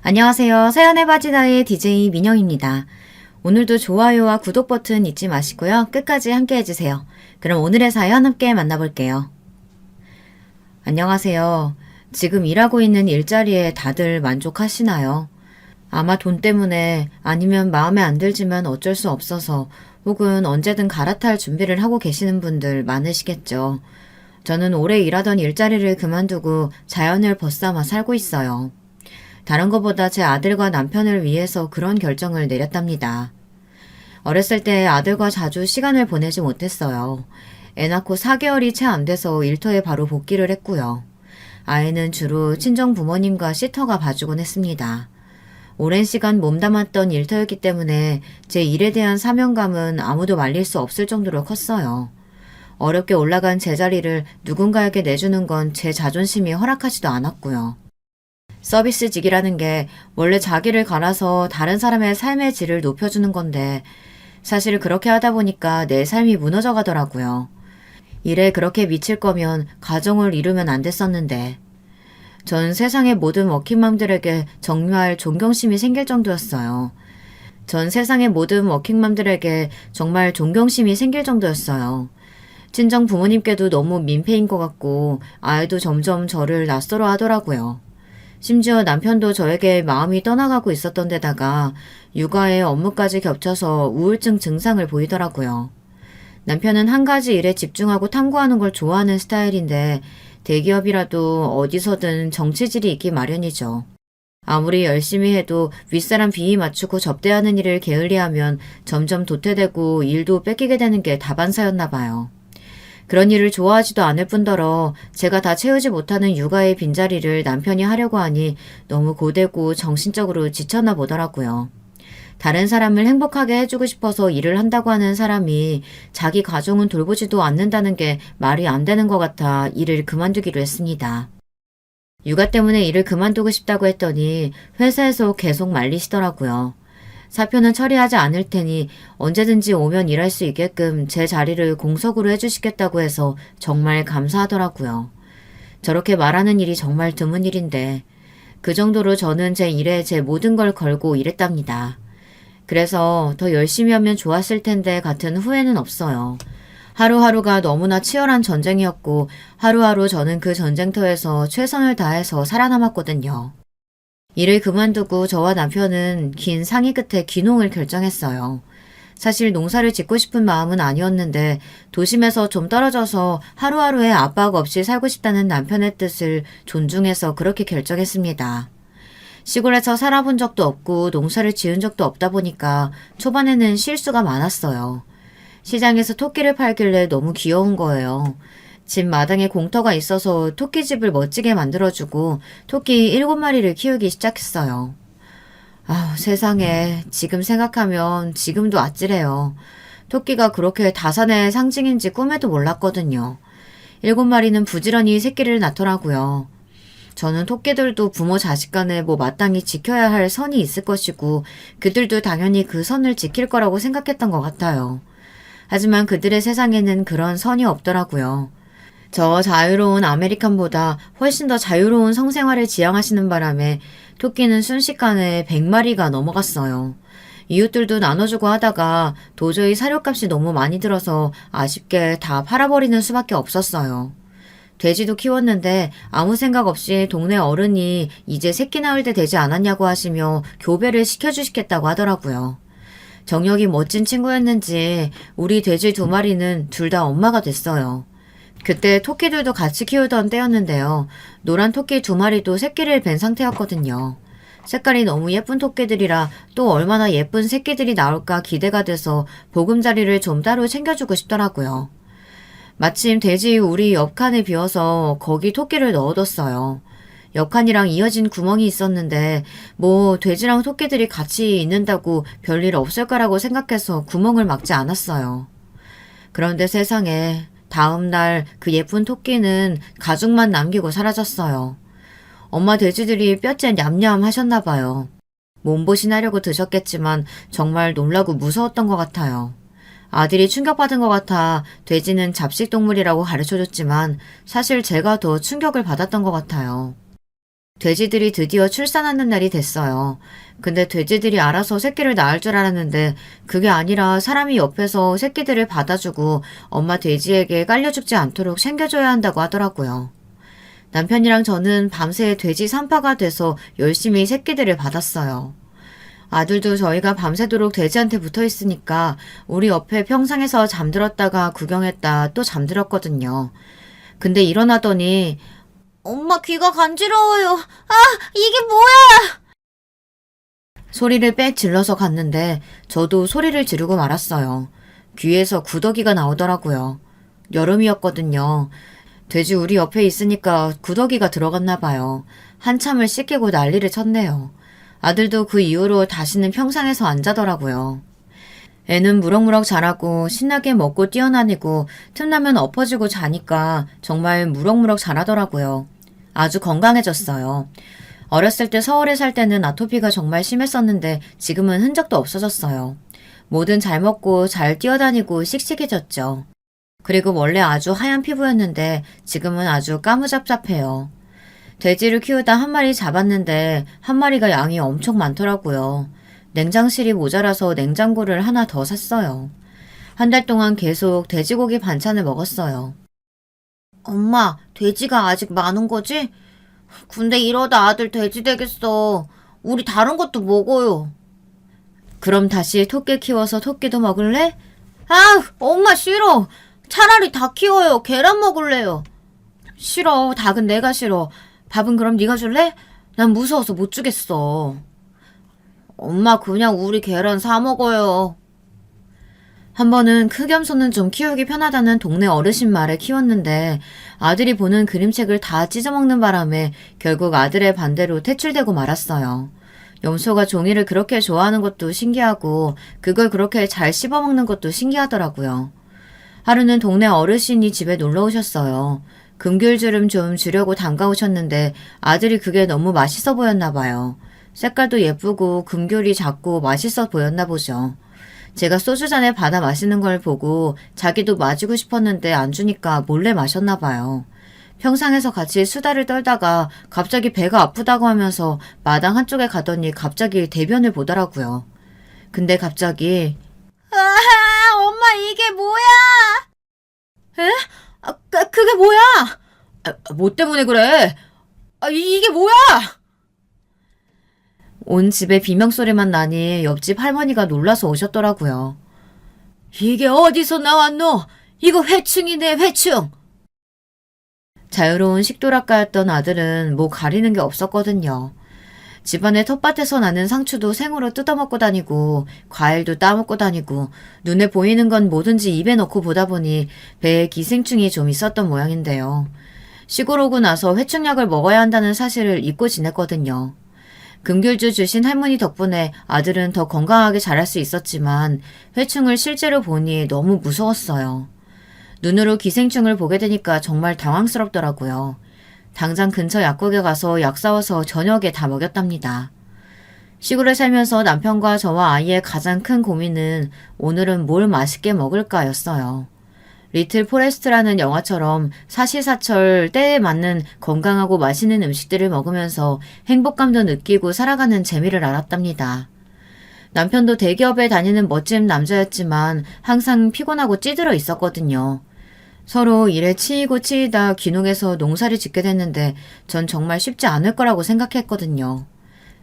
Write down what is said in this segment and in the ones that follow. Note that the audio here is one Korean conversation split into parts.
안녕하세요. 서연의 바지다의 DJ 민영입니다. 오늘도 좋아요와 구독 버튼 잊지 마시고요. 끝까지 함께 해주세요. 그럼 오늘의 사연 함께 만나볼게요. 안녕하세요. 지금 일하고 있는 일자리에 다들 만족하시나요? 아마 돈 때문에 아니면 마음에 안 들지만 어쩔 수 없어서 혹은 언제든 갈아탈 준비를 하고 계시는 분들 많으시겠죠. 저는 오래 일하던 일자리를 그만두고 자연을 벗삼아 살고 있어요. 다른 것보다 제 아들과 남편을 위해서 그런 결정을 내렸답니다. 어렸을 때 아들과 자주 시간을 보내지 못했어요. 애 낳고 4개월이 채 안 돼서 일터에 바로 복귀를 했고요. 아이는 주로 친정 부모님과 시터가 봐주곤 했습니다. 오랜 시간 몸담았던 일터였기 때문에 제 일에 대한 사명감은 아무도 말릴 수 없을 정도로 컸어요. 어렵게 올라간 제자리를 누군가에게 내주는 건 제 자존심이 허락하지도 않았고요. 서비스직이라는 게 원래 자기를 갈아서 다른 사람의 삶의 질을 높여주는 건데 사실 그렇게 하다 보니까 내 삶이 무너져 가더라고요. 일에 그렇게 미칠 거면 가정을 이루면 안 됐었는데 전 세상의 모든 워킹맘들에게 정말 존경심이 생길 정도였어요. 전 세상의 모든 워킹맘들에게 정말 존경심이 생길 정도였어요. 친정 부모님께도 너무 민폐인 것 같고 아이도 점점 저를 낯설어 하더라고요. 심지어 남편도 저에게 마음이 떠나가고 있었던 데다가 육아에 업무까지 겹쳐서 우울증 증상을 보이더라고요. 남편은 한 가지 일에 집중하고 탐구하는 걸 좋아하는 스타일인데 대기업이라도 어디서든 정치질이 있기 마련이죠. 아무리 열심히 해도 윗사람 비위 맞추고 접대하는 일을 게을리하면 점점 도태되고 일도 뺏기게 되는 게 다반사였나 봐요. 그런 일을 좋아하지도 않을 뿐더러 제가 다 채우지 못하는 육아의 빈자리를 남편이 하려고 하니 너무 고되고 정신적으로 지쳤나 보더라고요. 다른 사람을 행복하게 해주고 싶어서 일을 한다고 하는 사람이 자기 가정은 돌보지도 않는다는 게 말이 안 되는 것 같아 일을 그만두기로 했습니다. 육아 때문에 일을 그만두고 싶다고 했더니 회사에서 계속 말리시더라고요. 사표는 처리하지 않을 테니 언제든지 오면 일할 수 있게끔 제 자리를 공석으로 해주시겠다고 해서 정말 감사하더라고요. 저렇게 말하는 일이 정말 드문 일인데 그 정도로 저는 제 일에 제 모든 걸 걸고 일했답니다. 그래서 더 열심히 하면 좋았을 텐데 같은 후회는 없어요. 하루하루가 너무나 치열한 전쟁이었고 하루하루 저는 그 전쟁터에서 최선을 다해서 살아남았거든요. 일을 그만두고 저와 남편은 긴 상의 끝에 귀농을 결정했어요. 사실 농사를 짓고 싶은 마음은 아니었는데 도심에서 좀 떨어져서 하루하루의 압박 없이 살고 싶다는 남편의 뜻을 존중해서 그렇게 결정했습니다. 시골에서 살아본 적도 없고 농사를 지은 적도 없다 보니까 초반에는 실수가 많았어요. 시장에서 토끼를 팔길래 너무 귀여운 거예요. 집 마당에 공터가 있어서 토끼집을 멋지게 만들어주고 토끼 7마리를 키우기 시작했어요. 아우, 세상에 지금 생각하면 지금도 아찔해요. 토끼가 그렇게 다산의 상징인지 꿈에도 몰랐거든요. 7마리는 부지런히 새끼를 낳더라고요. 저는 토끼들도 부모 자식 간에 뭐 마땅히 지켜야 할 선이 있을 것이고 그들도 당연히 그 선을 지킬 거라고 생각했던 것 같아요. 하지만 그들의 세상에는 그런 선이 없더라고요. 저 자유로운 아메리칸보다 훨씬 더 자유로운 성생활을 지향하시는 바람에 토끼는 순식간에 100마리가 넘어갔어요. 이웃들도 나눠주고 하다가 도저히 사료값이 너무 많이 들어서 아쉽게 다 팔아버리는 수밖에 없었어요. 돼지도 키웠는데 아무 생각 없이 동네 어른이 이제 새끼 낳을 때 되지 않았냐고 하시며 교배를 시켜주시겠다고 하더라고요. 정력이 멋진 친구였는지 우리 돼지 2마리는 둘 다 엄마가 됐어요. 그때 토끼들도 같이 키우던 때였는데요. 노란 토끼 2마리도 새끼를 뵌 상태였거든요. 색깔이 너무 예쁜 토끼들이라 또 얼마나 예쁜 새끼들이 나올까 기대가 돼서 보금자리를 좀 따로 챙겨주고 싶더라고요. 마침 돼지 우리 옆칸에 비어서 거기 토끼를 넣어뒀어요. 옆칸이랑 이어진 구멍이 있었는데 뭐 돼지랑 토끼들이 같이 있는다고 별일 없을 거라고 생각해서 구멍을 막지 않았어요. 그런데 세상에 다음 날 그 예쁜 토끼는 가죽만 남기고 사라졌어요. 엄마 돼지들이 뼈째 냠냠 하셨나 봐요. 몸보신하려고 드셨겠지만 정말 놀라고 무서웠던 것 같아요. 아들이 충격받은 것 같아 돼지는 잡식동물이라고 가르쳐줬지만 사실 제가 더 충격을 받았던 것 같아요. 돼지들이 드디어 출산하는 날이 됐어요. 근데 돼지들이 알아서 새끼를 낳을 줄 알았는데 그게 아니라 사람이 옆에서 새끼들을 받아주고 엄마 돼지에게 깔려 죽지 않도록 챙겨줘야 한다고 하더라고요. 남편이랑 저는 밤새 돼지 산파가 돼서 열심히 새끼들을 받았어요. 아들도 저희가 밤새도록 돼지한테 붙어 있으니까 우리 옆에 평상에서 잠들었다가 구경했다 또 잠들었거든요. 근데 일어나더니 엄마 귀가 간지러워요. 아, 이게 뭐야? 소리를 빽 질러서 갔는데 저도 소리를 지르고 말았어요. 귀에서 구더기가 나오더라고요. 여름이었거든요. 돼지 우리 옆에 있으니까 구더기가 들어갔나 봐요. 한참을 씻기고 난리를 쳤네요. 아들도 그 이후로 다시는 평상에서 안 자더라고요. 애는 무럭무럭 자라고 신나게 먹고 뛰어다니고 틈나면 엎어지고 자니까 정말 무럭무럭 자라더라고요. 아주 건강해졌어요. 어렸을 때 서울에 살 때는 아토피가 정말 심했었는데 지금은 흔적도 없어졌어요. 뭐든 잘 먹고 잘 뛰어다니고 씩씩해졌죠. 그리고 원래 아주 하얀 피부였는데 지금은 아주 까무잡잡해요. 돼지를 키우다 한 마리 잡았는데 한 마리가 양이 엄청 많더라고요. 냉장실이 모자라서 냉장고를 하나 더 샀어요. 한 달 동안 계속 돼지고기 반찬을 먹었어요. 엄마, 돼지가 아직 많은 거지? 근데 이러다 아들 돼지 되겠어. 우리 다른 것도 먹어요. 그럼 다시 토끼 키워서 토끼도 먹을래? 아, 엄마 싫어. 차라리 닭 키워요. 계란 먹을래요. 싫어. 닭은 내가 싫어. 밥은 그럼 네가 줄래? 난 무서워서 못 주겠어. 엄마 그냥 우리 계란 사 먹어요. 한 번은 흑염소는 좀 키우기 편하다는 동네 어르신 말에 키웠는데 아들이 보는 그림책을 다 찢어먹는 바람에 결국 아들의 반대로 퇴출되고 말았어요. 염소가 종이를 그렇게 좋아하는 것도 신기하고 그걸 그렇게 잘 씹어먹는 것도 신기하더라고요. 하루는 동네 어르신이 집에 놀러 오셨어요. 금귤주름 좀 주려고 담가오셨는데 아들이 그게 너무 맛있어 보였나 봐요. 색깔도 예쁘고 금귤이 작고 맛있어 보였나 보죠. 제가 소주잔에 받아 마시는 걸 보고 자기도 마시고 싶었는데 안 주니까 몰래 마셨나 봐요. 평상에서 같이 수다를 떨다가 갑자기 배가 아프다고 하면서 마당 한쪽에 가더니 갑자기 대변을 보더라고요. 근데 갑자기 엄마 이게 뭐야? 에? 그게 뭐야? 뭐 때문에 그래? 이게 뭐야? 온 집에 비명소리만 나니 옆집 할머니가 놀라서 오셨더라고요. 이게 어디서 나왔노? 이거 회충이네, 회충! 자유로운 식도락가였던 아들은 뭐 가리는 게 없었거든요. 집안의 텃밭에서 나는 상추도 생으로 뜯어먹고 다니고 과일도 따먹고 다니고 눈에 보이는 건 뭐든지 입에 넣고 보다 보니 배에 기생충이 좀 있었던 모양인데요. 시골 오고 나서 회충약을 먹어야 한다는 사실을 잊고 지냈거든요. 금귤주 주신 할머니 덕분에 아들은 더 건강하게 자랄 수 있었지만 회충을 실제로 보니 너무 무서웠어요. 눈으로 기생충을 보게 되니까 정말 당황스럽더라고요. 당장 근처 약국에 가서 약 사와서 저녁에 다 먹였답니다. 시골에 살면서 남편과 저와 아이의 가장 큰 고민은 오늘은 뭘 맛있게 먹을까였어요. 리틀 포레스트라는 영화처럼 사시사철 때에 맞는 건강하고 맛있는 음식들을 먹으면서 행복감도 느끼고 살아가는 재미를 알았답니다. 남편도 대기업에 다니는 멋진 남자였지만 항상 피곤하고 찌들어 있었거든요. 서로 일에 치이고 치이다 귀농해서 농사를 짓게 됐는데 전 정말 쉽지 않을 거라고 생각했거든요.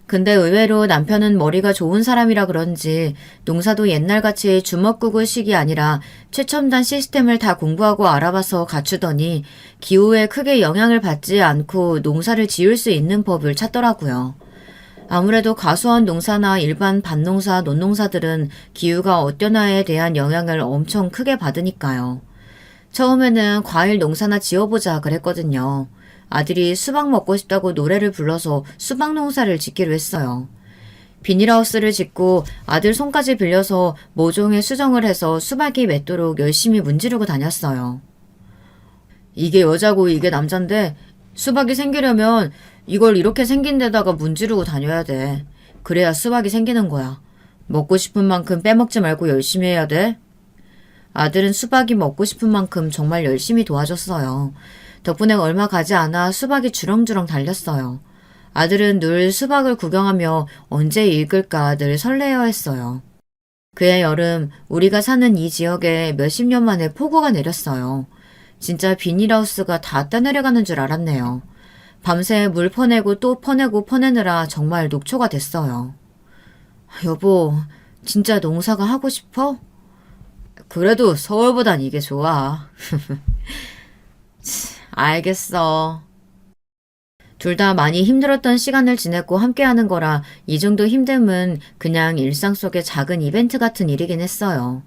근데 의외로 남편은 머리가 좋은 사람이라 그런지 농사도 옛날같이 주먹구구식이 아니라 최첨단 시스템을 다 공부하고 알아봐서 갖추더니 기후에 크게 영향을 받지 않고 농사를 지을 수 있는 법을 찾더라고요. 아무래도 과수원 농사나 일반 밭농사, 논농사들은 기후가 어떠냐에 대한 영향을 엄청 크게 받으니까요. 처음에는 과일 농사나 지어보자 그랬거든요. 아들이 수박 먹고 싶다고 노래를 불러서 수박 농사를 짓기로 했어요. 비닐하우스를 짓고 아들 손까지 빌려서 모종에 수정을 해서 수박이 맺도록 열심히 문지르고 다녔어요. 이게 여자고 이게 남잔데 수박이 생기려면 이걸 이렇게 생긴 데다가 문지르고 다녀야 돼. 그래야 수박이 생기는 거야. 먹고 싶은 만큼 빼먹지 말고 열심히 해야 돼. 아들은 수박이 먹고 싶은 만큼 정말 열심히 도와줬어요. 덕분에 얼마 가지 않아 수박이 주렁주렁 달렸어요. 아들은 늘 수박을 구경하며 언제 익을까 늘 설레어했어요. 그해 여름 우리가 사는 이 지역에 몇십 년 만에 폭우가 내렸어요. 진짜 비닐하우스가 다 떠내려가는 줄 알았네요. 밤새 물 퍼내고 또 퍼내고 퍼내느라 정말 녹초가 됐어요. 여보, 진짜 농사가 하고 싶어? 그래도 서울보단 이게 좋아. 알겠어. 둘 다 많이 힘들었던 시간을 지냈고 함께하는 거라 이 정도 힘듦은 그냥 일상 속의 작은 이벤트 같은 일이긴 했어요.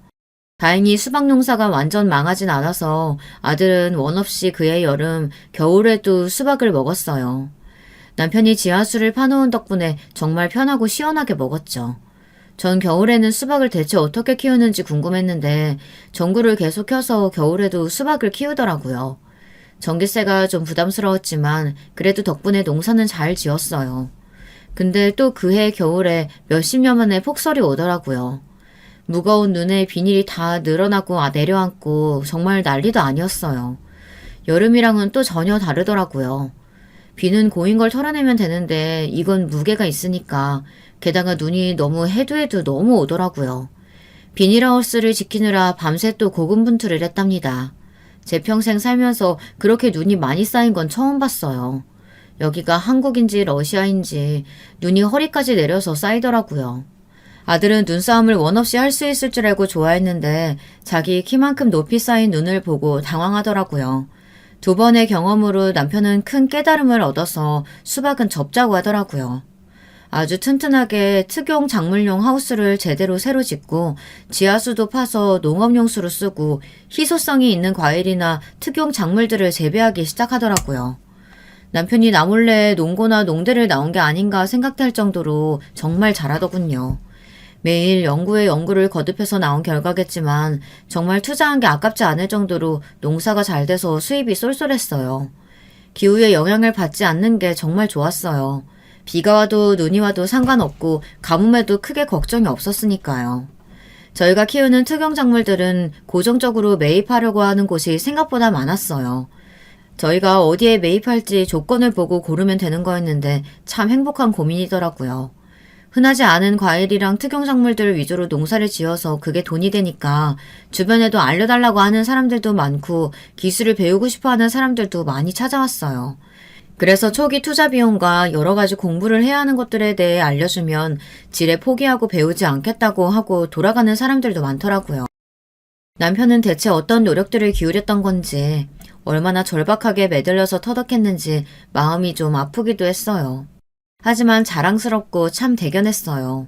다행히 수박 농사가 완전 망하진 않아서 아들은 원 없이 그해 여름, 겨울에도 수박을 먹었어요. 남편이 지하수를 파놓은 덕분에 정말 편하고 시원하게 먹었죠. 전 겨울에는 수박을 대체 어떻게 키우는지 궁금했는데 전구를 계속 켜서 겨울에도 수박을 키우더라고요. 전기세가 좀 부담스러웠지만 그래도 덕분에 농사는 잘 지었어요. 근데 또 그해 겨울에 몇십 년 만에 폭설이 오더라고요. 무거운 눈에 비닐이 다 늘어나고 내려앉고 정말 난리도 아니었어요. 여름이랑은 또 전혀 다르더라고요. 비는 고인 걸 털어내면 되는데 이건 무게가 있으니까 게다가 눈이 너무 해도 너무 오더라고요. 비닐하우스를 지키느라 밤새 또 고군분투를 했답니다. 제 평생 살면서 그렇게 눈이 많이 쌓인 건 처음 봤어요. 여기가 한국인지 러시아인지 눈이 허리까지 내려서 쌓이더라고요. 아들은 눈싸움을 원 없이 할 수 있을 줄 알고 좋아했는데 자기 키만큼 높이 쌓인 눈을 보고 당황하더라고요. 2번의 경험으로 남편은 큰 깨달음을 얻어서 수박은 접자고 하더라고요. 아주 튼튼하게 특용 작물용 하우스를 제대로 새로 짓고 지하수도 파서 농업용수로 쓰고 희소성이 있는 과일이나 특용 작물들을 재배하기 시작하더라고요. 남편이 나 몰래 농고나 농대를 나온 게 아닌가 생각될 정도로 정말 잘하더군요. 매일 연구에 연구를 거듭해서 나온 결과겠지만 정말 투자한 게 아깝지 않을 정도로 농사가 잘 돼서 수입이 쏠쏠했어요. 기후의 영향을 받지 않는 게 정말 좋았어요. 비가 와도 눈이 와도 상관없고 가뭄에도 크게 걱정이 없었으니까요. 저희가 키우는 특용작물들은 고정적으로 매입하려고 하는 곳이 생각보다 많았어요. 저희가 어디에 매입할지 조건을 보고 고르면 되는 거였는데 참 행복한 고민이더라고요. 흔하지 않은 과일이랑 특용작물들 위주로 농사를 지어서 그게 돈이 되니까 주변에도 알려달라고 하는 사람들도 많고 기술을 배우고 싶어하는 사람들도 많이 찾아왔어요. 그래서 초기 투자 비용과 여러 가지 공부를 해야 하는 것들에 대해 알려주면 지레 포기하고 배우지 않겠다고 하고 돌아가는 사람들도 많더라고요. 남편은 대체 어떤 노력들을 기울였던 건지 얼마나 절박하게 매달려서 터득했는지 마음이 좀 아프기도 했어요. 하지만 자랑스럽고 참 대견했어요.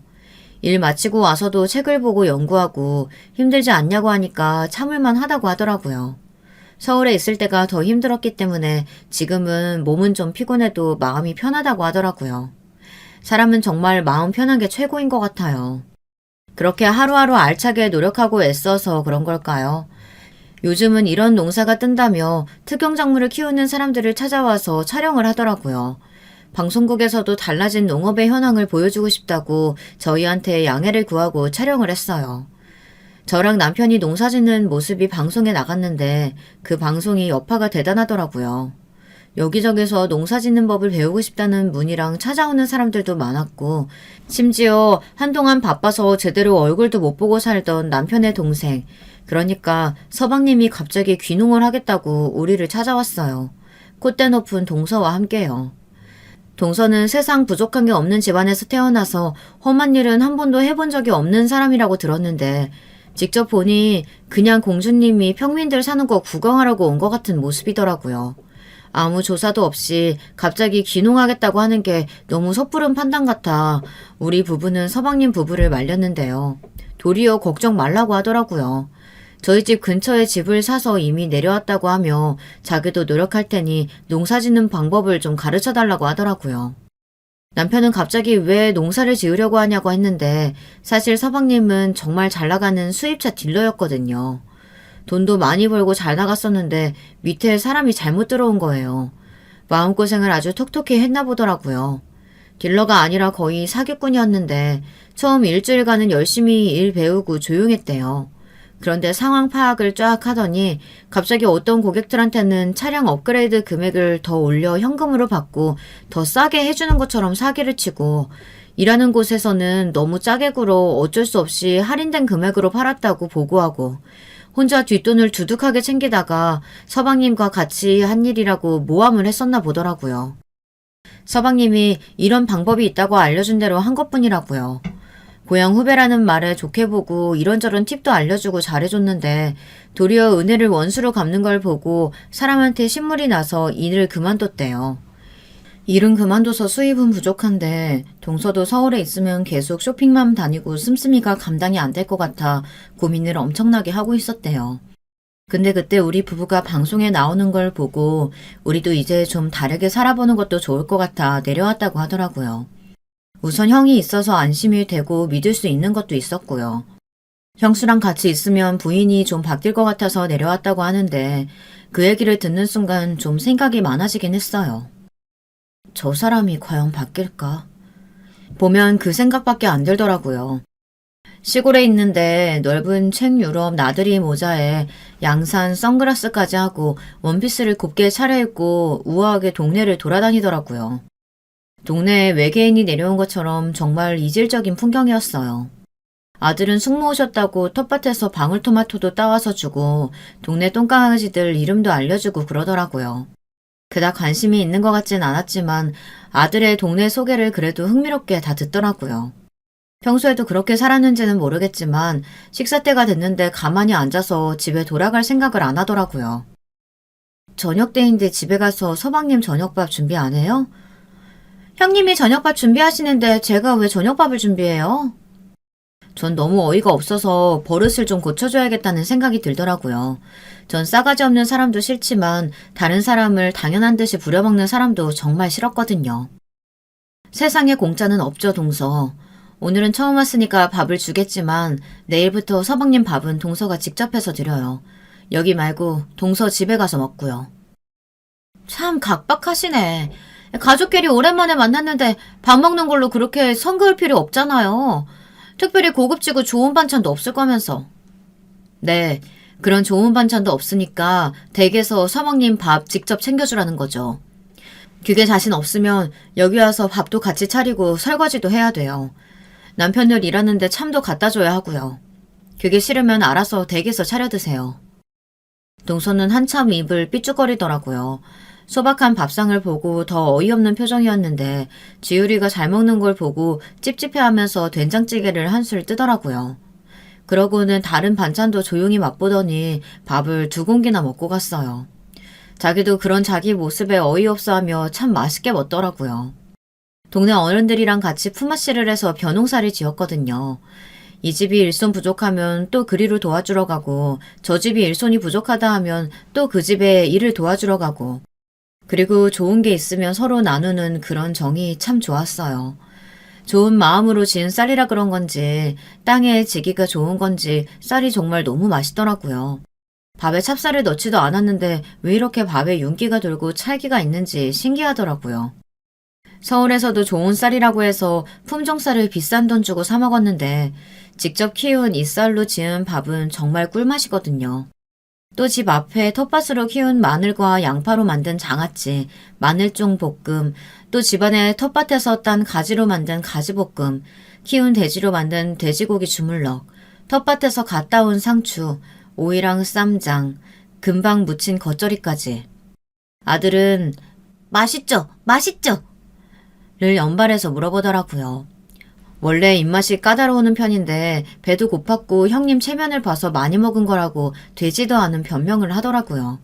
일 마치고 와서도 책을 보고 연구하고 힘들지 않냐고 하니까 참을만 하다고 하더라고요. 서울에 있을 때가 더 힘들었기 때문에 지금은 몸은 좀 피곤해도 마음이 편하다고 하더라고요. 사람은 정말 마음 편한 게 최고인 것 같아요. 그렇게 하루하루 알차게 노력하고 애써서 그런 걸까요? 요즘은 이런 농사가 뜬다며 특용작물을 키우는 사람들을 찾아와서 촬영을 하더라고요. 방송국에서도 달라진 농업의 현황을 보여주고 싶다고 저희한테 양해를 구하고 촬영을 했어요. 저랑 남편이 농사짓는 모습이 방송에 나갔는데 그 방송이 여파가 대단하더라고요. 여기저기서 농사짓는 법을 배우고 싶다는 문의랑 찾아오는 사람들도 많았고 심지어 한동안 바빠서 제대로 얼굴도 못 보고 살던 남편의 동생 그러니까 서방님이 갑자기 귀농을 하겠다고 우리를 찾아왔어요. 콧대 높은 동서와 함께요. 동서는 세상 부족한 게 없는 집안에서 태어나서 험한 일은 한 번도 해본 적이 없는 사람이라고 들었는데 직접 보니 그냥 공주님이 평민들 사는 거 구경하라고 온 것 같은 모습이더라고요. 아무 조사도 없이 갑자기 귀농하겠다고 하는 게 너무 섣부른 판단 같아 우리 부부는 서방님 부부를 말렸는데요. 도리어 걱정 말라고 하더라고요. 저희 집 근처에 집을 사서 이미 내려왔다고 하며 자기도 노력할 테니 농사 짓는 방법을 좀 가르쳐 달라고 하더라고요. 남편은 갑자기 왜 농사를 지으려고 하냐고 했는데 사실 서방님은 정말 잘 나가는 수입차 딜러였거든요. 돈도 많이 벌고 잘 나갔었는데 밑에 사람이 잘못 들어온 거예요. 마음고생을 아주 톡톡히 했나 보더라고요. 딜러가 아니라 거의 사기꾼이었는데 처음 일주일간은 열심히 일 배우고 조용했대요. 그런데 상황 파악을 쫙 하더니 갑자기 어떤 고객들한테는 차량 업그레이드 금액을 더 올려 현금으로 받고 더 싸게 해주는 것처럼 사기를 치고, 일하는 곳에서는 너무 짜게 굴어 어쩔 수 없이 할인된 금액으로 팔았다고 보고하고, 혼자 뒷돈을 두둑하게 챙기다가 서방님과 같이 한 일이라고 모함을 했었나 보더라고요. 서방님이 이런 방법이 있다고 알려준 대로 한 것뿐이라고요. 고향 후배라는 말에 좋게 보고 이런저런 팁도 알려주고 잘해줬는데 도리어 은혜를 원수로 갚는 걸 보고 사람한테 신물이 나서 일을 그만뒀대요. 일은 그만둬서 수입은 부족한데 동서도 서울에 있으면 계속 쇼핑만 다니고 씀씀이가 감당이 안 될 것 같아 고민을 엄청나게 하고 있었대요. 근데 그때 우리 부부가 방송에 나오는 걸 보고 우리도 이제 좀 다르게 살아보는 것도 좋을 것 같아 내려왔다고 하더라고요. 우선 형이 있어서 안심이 되고 믿을 수 있는 것도 있었고요. 형수랑 같이 있으면 부인이 좀 바뀔 것 같아서 내려왔다고 하는데 그 얘기를 듣는 순간 좀 생각이 많아지긴 했어요. 저 사람이 과연 바뀔까? 보면 그 생각밖에 안 들더라고요. 시골에 있는데 넓은 책 유럽 나들이 모자에 양산 선글라스까지 하고 원피스를 곱게 차려입고 우아하게 동네를 돌아다니더라고요. 동네에 외계인이 내려온 것처럼 정말 이질적인 풍경이었어요. 아들은 숙모 오셨다고 텃밭에서 방울토마토도 따와서 주고 동네 똥강아지들 이름도 알려주고 그러더라고요. 그닥 관심이 있는 것 같진 않았지만 아들의 동네 소개를 그래도 흥미롭게 다 듣더라고요. 평소에도 그렇게 살았는지는 모르겠지만 식사 때가 됐는데 가만히 앉아서 집에 돌아갈 생각을 안 하더라고요. 저녁 때인데 집에 가서 서방님 저녁밥 준비 안 해요? 형님이 저녁밥 준비하시는데 제가 왜 저녁밥을 준비해요? 전 너무 어이가 없어서 버릇을 좀 고쳐줘야겠다는 생각이 들더라고요. 전 싸가지 없는 사람도 싫지만 다른 사람을 당연한 듯이 부려먹는 사람도 정말 싫었거든요. 세상에 공짜는 없죠, 동서. 오늘은 처음 왔으니까 밥을 주겠지만 내일부터 서방님 밥은 동서가 직접 해서 드려요. 여기 말고 동서 집에 가서 먹고요. 참 각박하시네. 가족끼리 오랜만에 만났는데 밥 먹는 걸로 그렇게 선 그을 필요 없잖아요. 특별히 고급지고 좋은 반찬도 없을 거면서. 네, 그런 좋은 반찬도 없으니까 댁에서 서방님 밥 직접 챙겨주라는 거죠. 그게 자신 없으면 여기 와서 밥도 같이 차리고 설거지도 해야 돼요. 남편들 일하는데 참도 갖다 줘야 하고요. 그게 싫으면 알아서 댁에서 차려 드세요. 동서는 한참 입을 삐죽거리더라고요. 소박한 밥상을 보고 더 어이없는 표정이었는데 지율이가 잘 먹는 걸 보고 찝찝해하면서 된장찌개를 한술 뜨더라고요. 그러고는 다른 반찬도 조용히 맛보더니 밥을 2공기나 먹고 갔어요. 자기도 그런 자기 모습에 어이없어하며 참 맛있게 먹더라고요. 동네 어른들이랑 같이 품앗이를 해서 벼농사를 지었거든요. 이 집이 일손 부족하면 또 그리로 도와주러 가고 저 집이 일손이 부족하다 하면 또 그 집에 일을 도와주러 가고 그리고 좋은 게 있으면 서로 나누는 그런 정이 참 좋았어요. 좋은 마음으로 지은 쌀이라 그런 건지 땅에 지기가 좋은 건지 쌀이 정말 너무 맛있더라고요. 밥에 찹쌀을 넣지도 않았는데 왜 이렇게 밥에 윤기가 돌고 찰기가 있는지 신기하더라고요. 서울에서도 좋은 쌀이라고 해서 품종쌀을 비싼 돈 주고 사 먹었는데 직접 키운 이 쌀로 지은 밥은 정말 꿀맛이거든요. 또 집 앞에 텃밭으로 키운 마늘과 양파로 만든 장아찌, 마늘종 볶음, 또 집안에 텃밭에서 딴 가지로 만든 가지볶음, 키운 돼지로 만든 돼지고기 주물럭, 텃밭에서 갓 따온 상추, 오이랑 쌈장, 금방 무친 겉절이까지. 아들은 맛있죠? 맛있죠? 를 연발해서 물어보더라고요. 원래 입맛이 까다로우는 편인데 배도 고팠고 형님 체면을 봐서 많이 먹은 거라고 되지도 않은 변명을 하더라고요.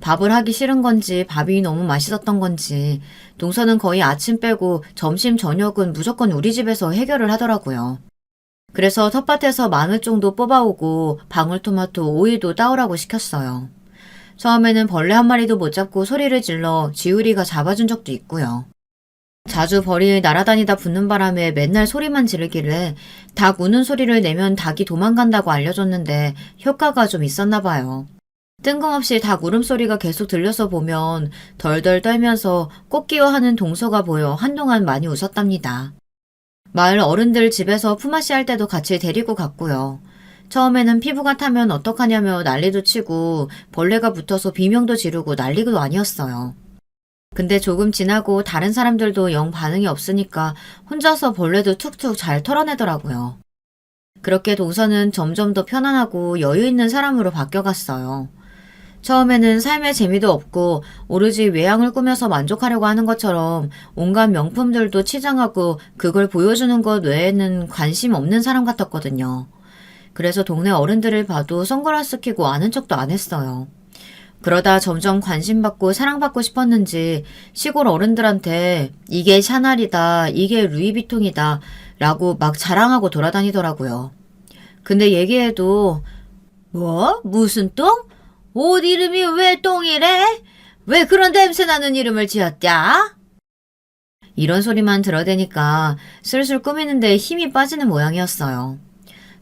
밥을 하기 싫은 건지 밥이 너무 맛있었던 건지 동서는 거의 아침 빼고 점심 저녁은 무조건 우리 집에서 해결을 하더라고요. 그래서 텃밭에서 마늘종도 뽑아오고 방울토마토, 오이도 따오라고 시켰어요. 처음에는 벌레 한 마리도 못 잡고 소리를 질러 지우리가 잡아준 적도 있고요. 자주 벌이 날아다니다 붙는 바람에 맨날 소리만 지르길래 닭 우는 소리를 내면 닭이 도망간다고 알려줬는데 효과가 좀 있었나 봐요. 뜬금없이 닭 울음소리가 계속 들려서 보면 덜덜 떨면서 꽃기워하는 동서가 보여 한동안 많이 웃었답니다. 마을 어른들 집에서 품앗이 할 때도 같이 데리고 갔고요. 처음에는 피부가 타면 어떡하냐며 난리도 치고 벌레가 붙어서 비명도 지르고 난리도 아니었어요. 근데 조금 지나고 다른 사람들도 영 반응이 없으니까 혼자서 벌레도 툭툭 잘 털어내더라고요. 그렇게 동서는 점점 더 편안하고 여유 있는 사람으로 바뀌어갔어요. 처음에는 삶의 재미도 없고 오로지 외양을 꾸며서 만족하려고 하는 것처럼 온갖 명품들도 치장하고 그걸 보여주는 것 외에는 관심 없는 사람 같았거든요. 그래서 동네 어른들을 봐도 선글라스 끼고 아는 척도 안 했어요. 그러다 점점 관심받고 사랑받고 싶었는지 시골 어른들한테 이게 샤넬이다, 이게 루이비통이다 라고 막 자랑하고 돌아다니더라고요. 근데 얘기해도 뭐? 무슨 똥? 옷 이름이 왜 똥이래? 왜 그런 냄새나는 이름을 지었냐? 이런 소리만 들어대니까 슬슬 꾸미는데 힘이 빠지는 모양이었어요.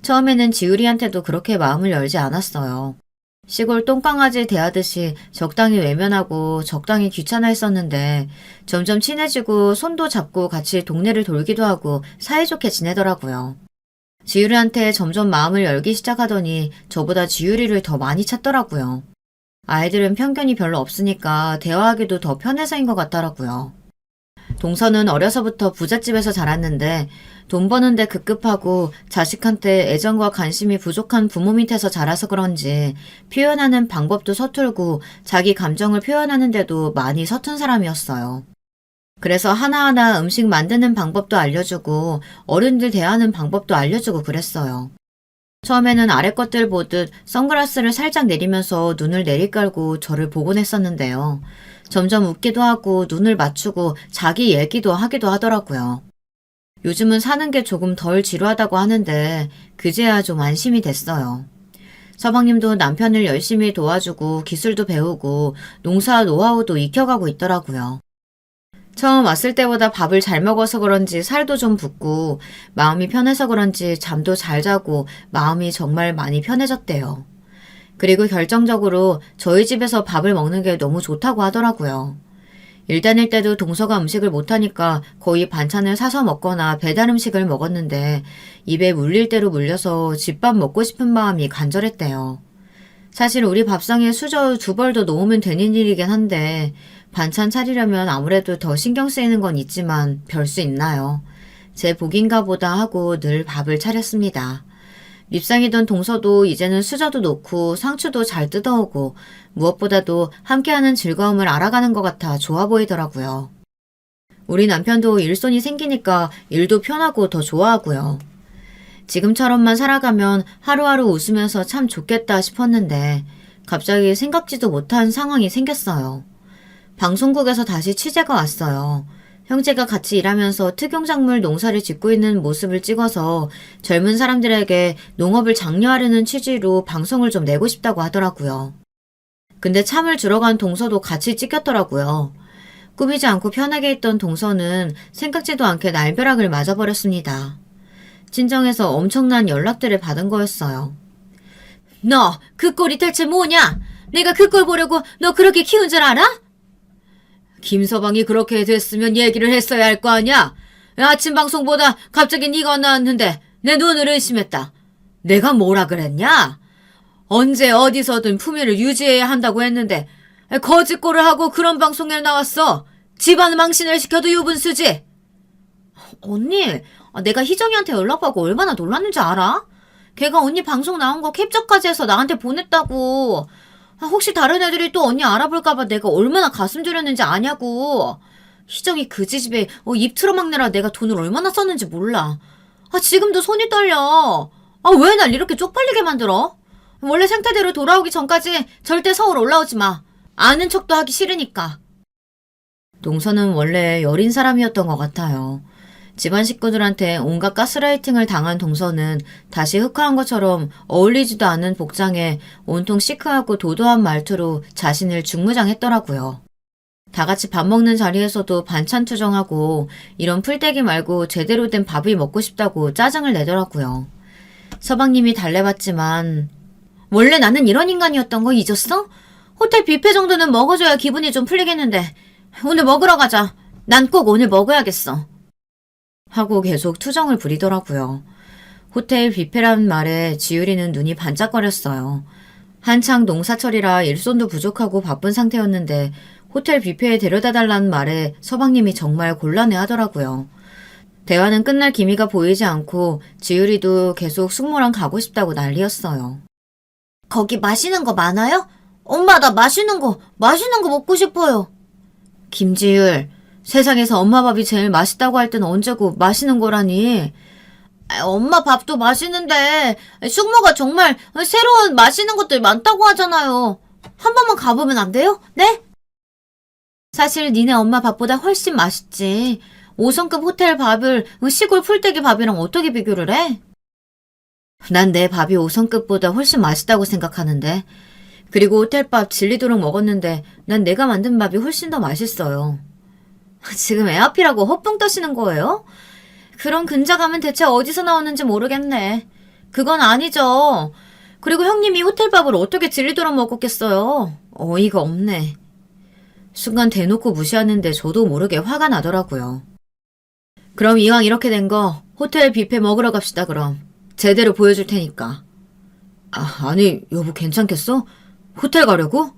처음에는 지우리한테도 그렇게 마음을 열지 않았어요. 시골 똥강아지 대하듯이 적당히 외면하고 적당히 귀찮아했었는데 점점 친해지고 손도 잡고 같이 동네를 돌기도 하고 사이좋게 지내더라고요. 지유리한테 점점 마음을 열기 시작하더니 저보다 지유리를 더 많이 찾더라고요. 아이들은 편견이 별로 없으니까 대화하기도 더 편해서인 것 같더라고요. 동서는 어려서부터 부잣집에서 자랐는데 돈 버는데 급급하고 자식한테 애정과 관심이 부족한 부모 밑에서 자라서 그런지 표현하는 방법도 서툴고 자기 감정을 표현하는데도 많이 서툰 사람이었어요. 그래서 하나하나 음식 만드는 방법도 알려주고 어른들 대하는 방법도 알려주고 그랬어요. 처음에는 아래 것들 보듯 선글라스를 살짝 내리면서 눈을 내리깔고 저를 보곤 했었는데요. 점점 웃기도 하고 눈을 맞추고 자기 얘기도 하기도 하더라고요. 요즘은 사는 게 조금 덜 지루하다고 하는데 그제야 좀 안심이 됐어요. 서방님도 남편을 열심히 도와주고 기술도 배우고 농사 노하우도 익혀가고 있더라고요. 처음 왔을 때보다 밥을 잘 먹어서 그런지 살도 좀 붓고 마음이 편해서 그런지 잠도 잘 자고 마음이 정말 많이 편해졌대요. 그리고 결정적으로 저희 집에서 밥을 먹는 게 너무 좋다고 하더라고요. 일 다닐 때도 동서가 음식을 못하니까 거의 반찬을 사서 먹거나 배달 음식을 먹었는데 입에 물릴 대로 물려서 집밥 먹고 싶은 마음이 간절했대요. 사실 우리 밥상에 수저 2벌도 놓으면 되는 일이긴 한데 반찬 차리려면 아무래도 더 신경 쓰이는 건 있지만 별 수 있나요? 제 복인가 보다 하고 늘 밥을 차렸습니다. 밉상이던 동서도 이제는 수저도 놓고 상추도 잘 뜯어오고 무엇보다도 함께하는 즐거움을 알아가는 것 같아 좋아 보이더라고요. 우리 남편도 일손이 생기니까 일도 편하고 더 좋아하고요. 지금처럼만 살아가면 하루하루 웃으면서 참 좋겠다 싶었는데 갑자기 생각지도 못한 상황이 생겼어요. 방송국에서 다시 취재가 왔어요. 형제가 같이 일하면서 특용작물 농사를 짓고 있는 모습을 찍어서 젊은 사람들에게 농업을 장려하려는 취지로 방송을 좀 내고 싶다고 하더라고요. 근데 참을 주러 간 동서도 같이 찍혔더라고요. 꾸미지 않고 편하게 있던 동서는 생각지도 않게 날벼락을 맞아버렸습니다. 친정에서 엄청난 연락들을 받은 거였어요. 너 그 꼴이 대체 뭐냐? 내가 그 꼴 보려고 너 그렇게 키운 줄 알아? 김서방이 그렇게 됐으면 얘기를 했어야 할 거 아니야? 아침 방송보다 갑자기 네가 나왔는데 내 눈을 의심했다. 내가 뭐라 그랬냐? 언제 어디서든 품위를 유지해야 한다고 했는데 거짓골을 하고 그런 방송에 나왔어. 집안 망신을 시켜도 유분수지. 언니, 내가 희정이한테 연락받고 얼마나 놀랐는지 알아? 걔가 언니 방송 나온 거 캡처까지 해서 나한테 보냈다고. 혹시 다른 애들이 또 언니 알아볼까봐 내가 얼마나 가슴 졸였는지 아냐고. 희정이 그 지집에 입 틀어막느라 내가 돈을 얼마나 썼는지 몰라. 지금도 손이 떨려. 왜 날 이렇게 쪽팔리게 만들어? 원래 상태대로 돌아오기 전까지 절대 서울 올라오지 마. 아는 척도 하기 싫으니까. 동서는 원래 여린 사람이었던 것 같아요. 집안 식구들한테 온갖 가스라이팅을 당한 동서는 다시 흑화한 것처럼 어울리지도 않은 복장에 온통 시크하고 도도한 말투로 자신을 중무장했더라고요. 다 같이 밥 먹는 자리에서도 반찬 투정하고 이런 풀떼기 말고 제대로 된 밥이 먹고 싶다고 짜증을 내더라고요. 서방님이 달래봤지만 원래 나는 이런 인간이었던 거 잊었어? 호텔 뷔페 정도는 먹어줘야 기분이 좀 풀리겠는데 오늘 먹으러 가자. 난 꼭 오늘 먹어야겠어. 하고 계속 투정을 부리더라고요. 호텔 뷔페란 말에 지유리는 눈이 반짝거렸어요. 한창 농사철이라 일손도 부족하고 바쁜 상태였는데 호텔 뷔페에 데려다 달라는 말에 서방님이 정말 곤란해 하더라고요. 대화는 끝날 기미가 보이지 않고 지유리도 계속 숙모랑 가고 싶다고 난리였어요. 거기 맛있는 거 많아요? 엄마, 나 맛있는 거 먹고 싶어요. 김지율, 세상에서 엄마 밥이 제일 맛있다고 할 때는 언제고 맛있는 거라니. 엄마 밥도 맛있는데 숙모가 정말 새로운 맛있는 것들 많다고 하잖아요. 한 번만 가보면 안 돼요? 네? 사실 니네 엄마 밥보다 훨씬 맛있지. 5성급 호텔 밥을 시골 풀떼기 밥이랑 어떻게 비교를 해? 난 내 밥이 5성급보다 훨씬 맛있다고 생각하는데. 그리고 호텔밥 질리도록 먹었는데 난 내가 만든 밥이 훨씬 더 맛있어요. 지금 애 앞이라고 헛붕 떠시는 거예요? 그런 근자감은 대체 어디서 나오는지 모르겠네. 그건 아니죠. 그리고 형님이 호텔밥을 어떻게 질리도록 먹었겠어요. 어이가 없네. 순간 대놓고 무시하는데 저도 모르게 화가 나더라고요. 그럼 이왕 이렇게 된 거 호텔 뷔페 먹으러 갑시다 그럼. 제대로 보여줄 테니까. 아니 여보 괜찮겠어? 호텔 가려고?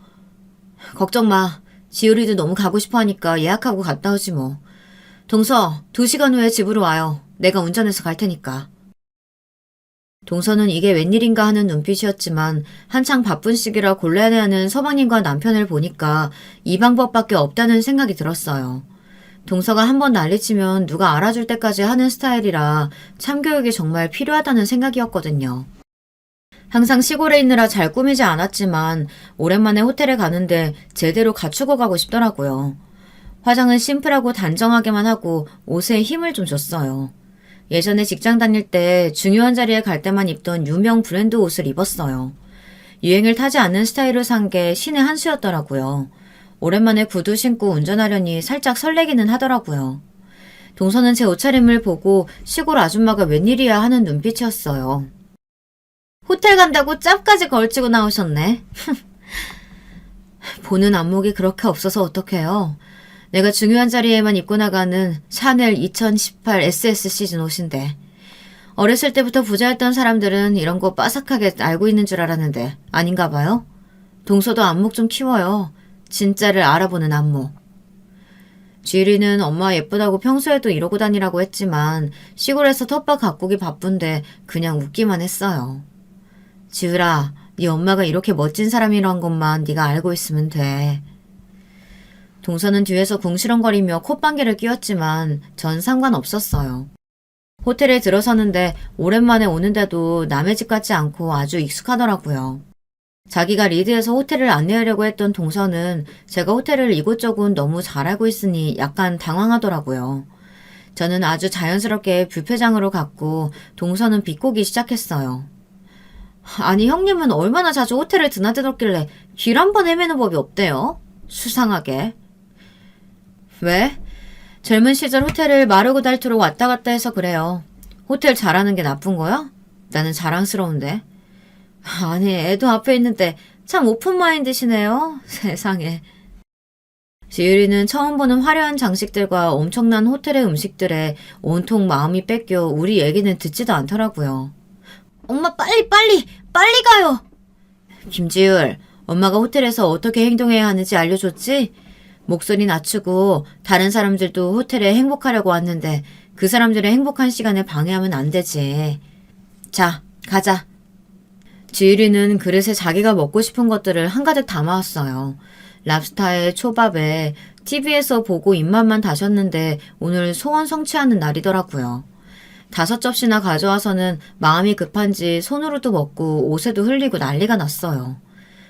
걱정 마. 지율이도 너무 가고 싶어 하니까 예약하고 갔다 오지 뭐. 동서 2시간 후에 집으로 와요. 내가 운전해서 갈 테니까. 동서는 이게 웬일인가 하는 눈빛이었지만 한창 바쁜 시기라 곤란해하는 서방님과 남편을 보니까 이 방법밖에 없다는 생각이 들었어요. 동서가 한번 난리치면 누가 알아줄 때까지 하는 스타일이라 참교육이 정말 필요하다는 생각이었거든요. 항상 시골에 있느라 잘 꾸미지 않았지만 오랜만에 호텔에 가는데 제대로 갖추고 가고 싶더라고요. 화장은 심플하고 단정하게만 하고 옷에 힘을 좀 줬어요. 예전에 직장 다닐 때 중요한 자리에 갈 때만 입던 유명 브랜드 옷을 입었어요. 유행을 타지 않는 스타일을 산 게 신의 한 수였더라고요. 오랜만에 구두 신고 운전하려니 살짝 설레기는 하더라고요. 동서는 제 옷차림을 보고 시골 아줌마가 웬일이야 하는 눈빛이었어요. 호텔 간다고 짭까지 걸치고 나오셨네. 보는 안목이 그렇게 없어서 어떡해요. 내가 중요한 자리에만 입고 나가는 샤넬 2018 SS 시즌 옷인데. 어렸을 때부터 부자였던 사람들은 이런 거 빠삭하게 알고 있는 줄 알았는데 아닌가 봐요. 동서도 안목 좀 키워요. 진짜를 알아보는 안목. 지율이는 엄마 예쁘다고 평소에도 이러고 다니라고 했지만 시골에서 텃밭 가꾸기 바쁜데 그냥 웃기만 했어요. 지율아, 네 엄마가 이렇게 멋진 사람이란 것만 네가 알고 있으면 돼. 동서는 뒤에서 궁시렁거리며 콧방귀를 뀌었지만 전 상관없었어요. 호텔에 들어서는데 오랜만에 오는데도 남의 집 같지 않고 아주 익숙하더라고요. 자기가 리드해서 호텔을 안내하려고 했던 동서는 제가 호텔을 이곳저곳 너무 잘 알고 있으니 약간 당황하더라고요. 저는 아주 자연스럽게 뷔페장으로 갔고 동서는 비꼬기 시작했어요. 아니 형님은 얼마나 자주 호텔을 드나들었길래 길 한 번 헤매는 법이 없대요? 수상하게. 왜? 젊은 시절 호텔을 마르고 닳도록 왔다 갔다 해서 그래요. 호텔 잘하는 게 나쁜 거야? 나는 자랑스러운데. 아니 애도 앞에 있는데 참 오픈마인드시네요. 세상에. 지율이는 처음 보는 화려한 장식들과 엄청난 호텔의 음식들에 온통 마음이 뺏겨 우리 얘기는 듣지도 않더라고요. 엄마 빨리 가요. 김지율, 엄마가 호텔에서 어떻게 행동해야 하는지 알려줬지? 목소리 낮추고 다른 사람들도 호텔에 행복하려고 왔는데 그 사람들의 행복한 시간을 방해하면 안 되지. 자, 가자. 지율이는 그릇에 자기가 먹고 싶은 것들을 한가득 담아왔어요. 랍스타에 초밥에 TV에서 보고 입맛만 다셨는데 오늘 소원 성취하는 날이더라고요. 5접시나 가져와서는 마음이 급한지 손으로도 먹고 옷에도 흘리고 난리가 났어요.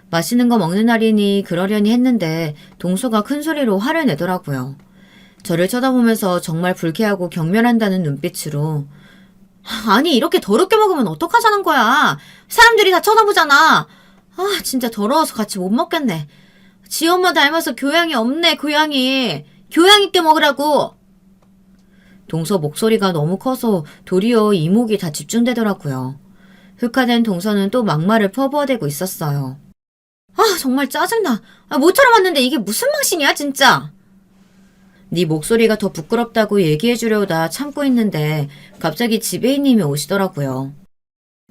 맛있는 거 먹는 날이니 그러려니 했는데 동서가 큰 소리로 화를 내더라고요. 저를 쳐다보면서 정말 불쾌하고 경멸한다는 눈빛으로 아니 이렇게 더럽게 먹으면 어떡하자는 거야. 사람들이 다 쳐다보잖아. 아 진짜 더러워서 같이 못 먹겠네. 지 엄마 닮아서 교양이 없네. 교양 있게 먹으라고. 동서 목소리가 너무 커서 도리어 이목이 다 집중되더라고요. 흑화된 동서는 또 막말을 퍼부어대고 있었어요. 아 정말 짜증나. 모처럼 왔는데 이게 무슨 망신이야 진짜. 네 목소리가 더 부끄럽다고 얘기해주려다 참고 있는데 갑자기 지배인님이 오시더라고요.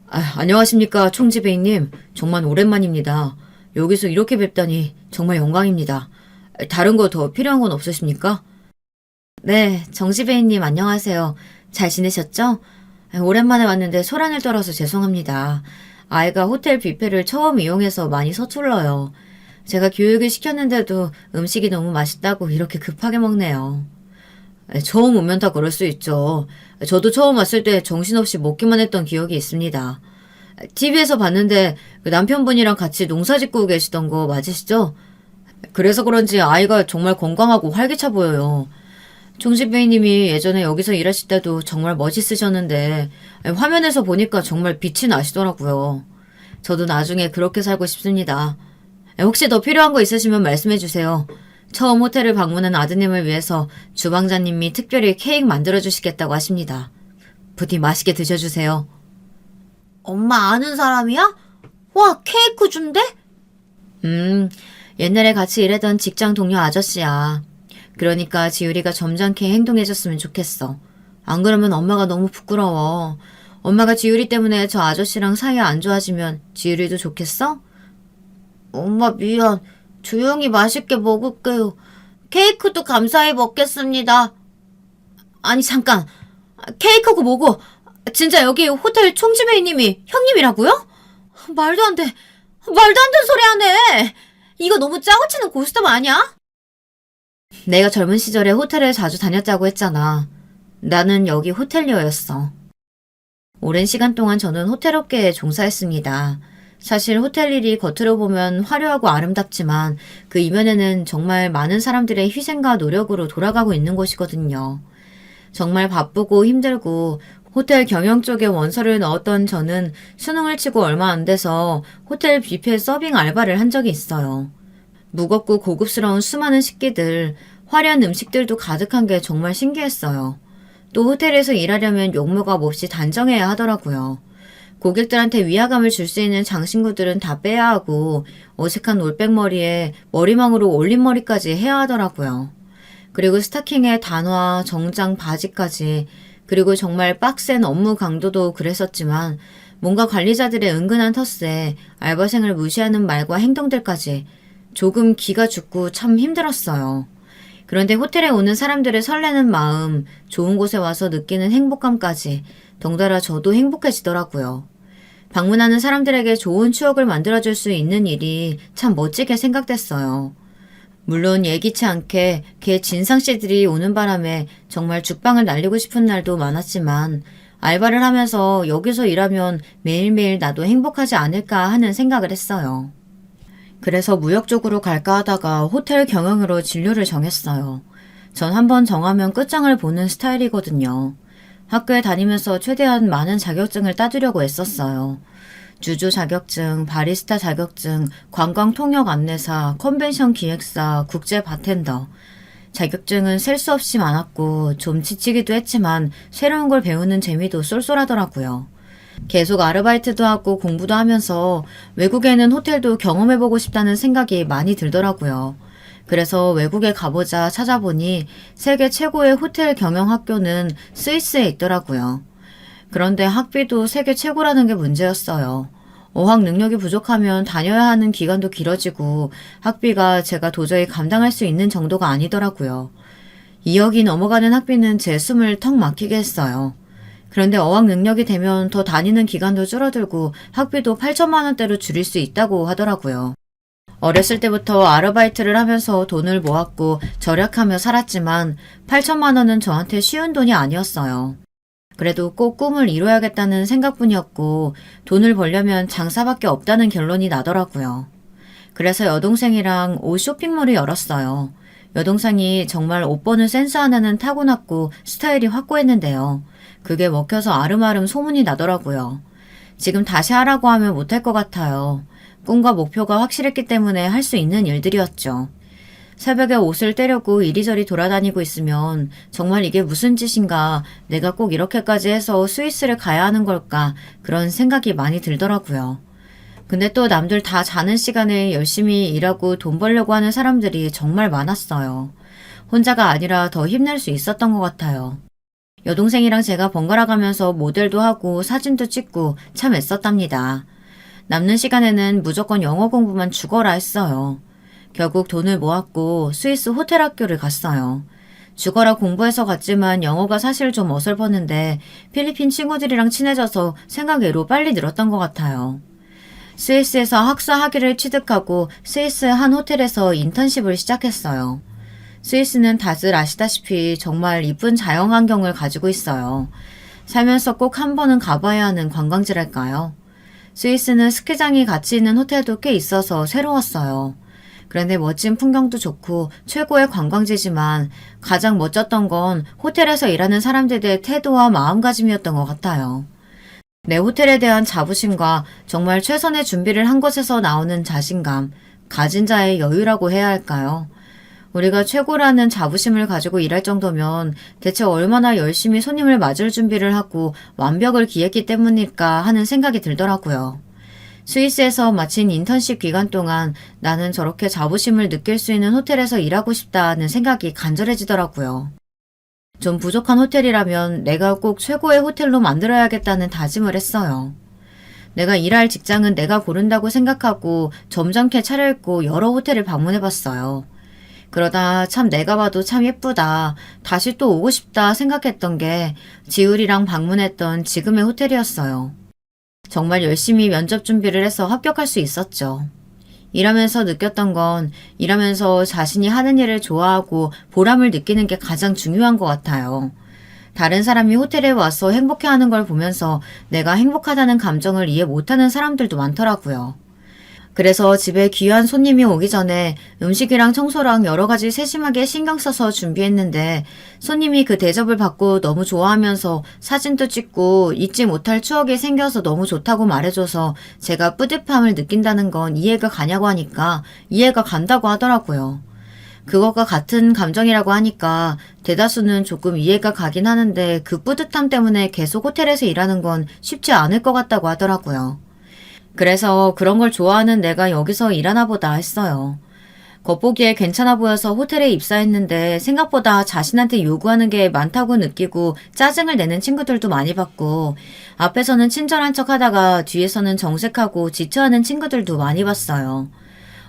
안녕하십니까, 총지배인님. 정말 오랜만입니다. 여기서 이렇게 뵙다니 정말 영광입니다. 다른 거 더 필요한 건 없으십니까? 네, 정지배인님 안녕하세요. 잘 지내셨죠? 오랜만에 왔는데 소란을 떨어서 죄송합니다. 아이가 호텔 뷔페를 처음 이용해서 많이 서툴러요. 제가 교육을 시켰는데도 음식이 너무 맛있다고 이렇게 급하게 먹네요. 처음 오면 다 그럴 수 있죠. 저도 처음 왔을 때 정신없이 먹기만 했던 기억이 있습니다. TV에서 봤는데 그 남편분이랑 같이 농사 짓고 계시던 거 맞으시죠? 그래서 그런지 아이가 정말 건강하고 활기차 보여요. 총지배이님이 예전에 여기서 일하실 때도 정말 멋있으셨는데 화면에서 보니까 정말 빛이 나시더라고요. 저도 나중에 그렇게 살고 싶습니다. 혹시 더 필요한 거 있으시면 말씀해 주세요. 처음 호텔을 방문한 아드님을 위해서 주방장님이 특별히 케이크 만들어 주시겠다고 하십니다. 부디 맛있게 드셔주세요. 엄마 아는 사람이야? 와, 케이크 준대? 옛날에 같이 일하던 직장 동료 아저씨야. 그러니까 지율이가 점잖게 행동해줬으면 좋겠어. 안 그러면 엄마가 너무 부끄러워. 엄마가 지율이 때문에 저 아저씨랑 사이 안 좋아지면 지율이도 좋겠어? 엄마 미안. 조용히 맛있게 먹을게요. 케이크도 감사히 먹겠습니다. 아니 잠깐. 케이크고 뭐고. 진짜 여기 호텔 총지배이님이 형님이라고요? 말도 안 돼. 말도 안 되는 소리 하네. 이거 너무 짜고 치는 고스톱 아니야? 내가 젊은 시절에 호텔을 자주 다녔다고 했잖아. 나는 여기 호텔리어였어. 오랜 시간 동안 저는 호텔 업계에 종사했습니다. 사실 호텔 일이 겉으로 보면 화려하고 아름답지만 그 이면에는 정말 많은 사람들의 희생과 노력으로 돌아가고 있는 곳이거든요. 정말 바쁘고 힘들고 호텔 경영 쪽에 원서를 넣었던 저는 수능을 치고 얼마 안 돼서 호텔 뷔페 서빙 알바를 한 적이 있어요. 무겁고 고급스러운 수많은 식기들, 화려한 음식들도 가득한 게 정말 신기했어요. 또 호텔에서 일하려면 용모가 없이 단정해야 하더라고요. 고객들한테 위화감을 줄 수 있는 장신구들은 다 빼야 하고 어색한 올백머리에 머리망으로 올림머리까지 해야 하더라고요. 그리고 스타킹에 단화, 정장, 바지까지 그리고 정말 빡센 업무 강도도 그랬었지만 뭔가 관리자들의 은근한 텃세, 알바생을 무시하는 말과 행동들까지 조금 기가 죽고 참 힘들었어요. 그런데 호텔에 오는 사람들의 설레는 마음, 좋은 곳에 와서 느끼는 행복감까지 덩달아 저도 행복해지더라고요. 방문하는 사람들에게 좋은 추억을 만들어줄 수 있는 일이 참 멋지게 생각됐어요. 물론 예기치 않게 개 진상씨들이 오는 바람에 정말 죽방을 날리고 싶은 날도 많았지만 알바를 하면서 여기서 일하면 매일매일 나도 행복하지 않을까 하는 생각을 했어요. 그래서 무역 쪽으로 갈까 하다가 호텔 경영으로 진로를 정했어요. 전 한번 정하면 끝장을 보는 스타일이거든요. 학교에 다니면서 최대한 많은 자격증을 따두려고 애썼어요. 주주 자격증, 바리스타 자격증, 관광 통역 안내사, 컨벤션 기획사, 국제 바텐더. 자격증은 셀 수 없이 많았고 좀 지치기도 했지만 새로운 걸 배우는 재미도 쏠쏠하더라고요. 계속 아르바이트도 하고 공부도 하면서 외국에는 호텔도 경험해보고 싶다는 생각이 많이 들더라고요. 그래서 외국에 가보자 찾아보니 세계 최고의 호텔 경영 학교는 스위스에 있더라고요. 그런데 학비도 세계 최고라는 게 문제였어요. 어학 능력이 부족하면 다녀야 하는 기간도 길어지고 학비가 제가 도저히 감당할 수 있는 정도가 아니더라고요. 2억이 넘어가는 학비는 제 숨을 턱 막히게 했어요. 그런데 어학 능력이 되면 더 다니는 기간도 줄어들고 학비도 8천만 원대로 줄일 수 있다고 하더라고요. 어렸을 때부터 아르바이트를 하면서 돈을 모았고 절약하며 살았지만 8천만 원은 저한테 쉬운 돈이 아니었어요. 그래도 꼭 꿈을 이뤄야겠다는 생각뿐이었고 돈을 벌려면 장사밖에 없다는 결론이 나더라고요. 그래서 여동생이랑 옷 쇼핑몰을 열었어요. 여동생이 정말 옷 보는 센스 하나는 타고났고 스타일이 확고했는데요. 그게 먹혀서 아름아름 소문이 나더라고요. 지금 다시 하라고 하면 못할 것 같아요. 꿈과 목표가 확실했기 때문에 할 수 있는 일들이었죠. 새벽에 옷을 떼려고 이리저리 돌아다니고 있으면 정말 이게 무슨 짓인가, 내가 꼭 이렇게까지 해서 스위스를 가야 하는 걸까, 그런 생각이 많이 들더라고요. 근데 또 남들 다 자는 시간에 열심히 일하고 돈 벌려고 하는 사람들이 정말 많았어요. 혼자가 아니라 더 힘낼 수 있었던 것 같아요. 여동생이랑 제가 번갈아 가면서 모델도 하고 사진도 찍고 참 애썼답니다. 남는 시간에는 무조건 영어 공부만 죽어라 했어요. 결국 돈을 모았고 스위스 호텔 학교를 갔어요. 죽어라 공부해서 갔지만 영어가 사실 좀 어설펐는데 필리핀 친구들이랑 친해져서 생각외로 빨리 늘었던 것 같아요. 스위스에서 학사 학위를 취득하고 스위스 한 호텔에서 인턴십을 시작했어요. 스위스는 다들 아시다시피 정말 이쁜 자연환경을 가지고 있어요. 살면서 꼭 한 번은 가봐야 하는 관광지랄까요? 스위스는 스키장이 같이 있는 호텔도 꽤 있어서 새로웠어요. 그런데 멋진 풍경도 좋고 최고의 관광지지만 가장 멋졌던 건 호텔에서 일하는 사람들의 태도와 마음가짐이었던 것 같아요. 내 호텔에 대한 자부심과 정말 최선의 준비를 한 것에서 나오는 자신감, 가진 자의 여유라고 해야 할까요? 우리가 최고라는 자부심을 가지고 일할 정도면 대체 얼마나 열심히 손님을 맞을 준비를 하고 완벽을 기했기 때문일까 하는 생각이 들더라고요. 스위스에서 마친 인턴십 기간 동안 나는 저렇게 자부심을 느낄 수 있는 호텔에서 일하고 싶다는 생각이 간절해지더라고요. 좀 부족한 호텔이라면 내가 꼭 최고의 호텔로 만들어야겠다는 다짐을 했어요. 내가 일할 직장은 내가 고른다고 생각하고 점잖게 차려입고 여러 호텔을 방문해봤어요. 그러다 참 내가 봐도 참 예쁘다, 다시 또 오고 싶다 생각했던 게 지율이랑 방문했던 지금의 호텔이었어요. 정말 열심히 면접 준비를 해서 합격할 수 있었죠. 일하면서 느꼈던 건 일하면서 자신이 하는 일을 좋아하고 보람을 느끼는 게 가장 중요한 것 같아요. 다른 사람이 호텔에 와서 행복해하는 걸 보면서 내가 행복하다는 감정을 이해 못하는 사람들도 많더라고요. 그래서 집에 귀한 손님이 오기 전에 음식이랑 청소랑 여러 가지 세심하게 신경 써서 준비했는데 손님이 그 대접을 받고 너무 좋아하면서 사진도 찍고 잊지 못할 추억이 생겨서 너무 좋다고 말해줘서 제가 뿌듯함을 느낀다는 건 이해가 가냐고 하니까 이해가 간다고 하더라고요. 그것과 같은 감정이라고 하니까 대다수는 조금 이해가 가긴 하는데 그 뿌듯함 때문에 계속 호텔에서 일하는 건 쉽지 않을 것 같다고 하더라고요. 그래서 그런 걸 좋아하는 내가 여기서 일하나 보다 했어요. 겉보기에 괜찮아 보여서 호텔에 입사했는데 생각보다 자신한테 요구하는 게 많다고 느끼고 짜증을 내는 친구들도 많이 봤고 앞에서는 친절한 척 하다가 뒤에서는 정색하고 지쳐하는 친구들도 많이 봤어요.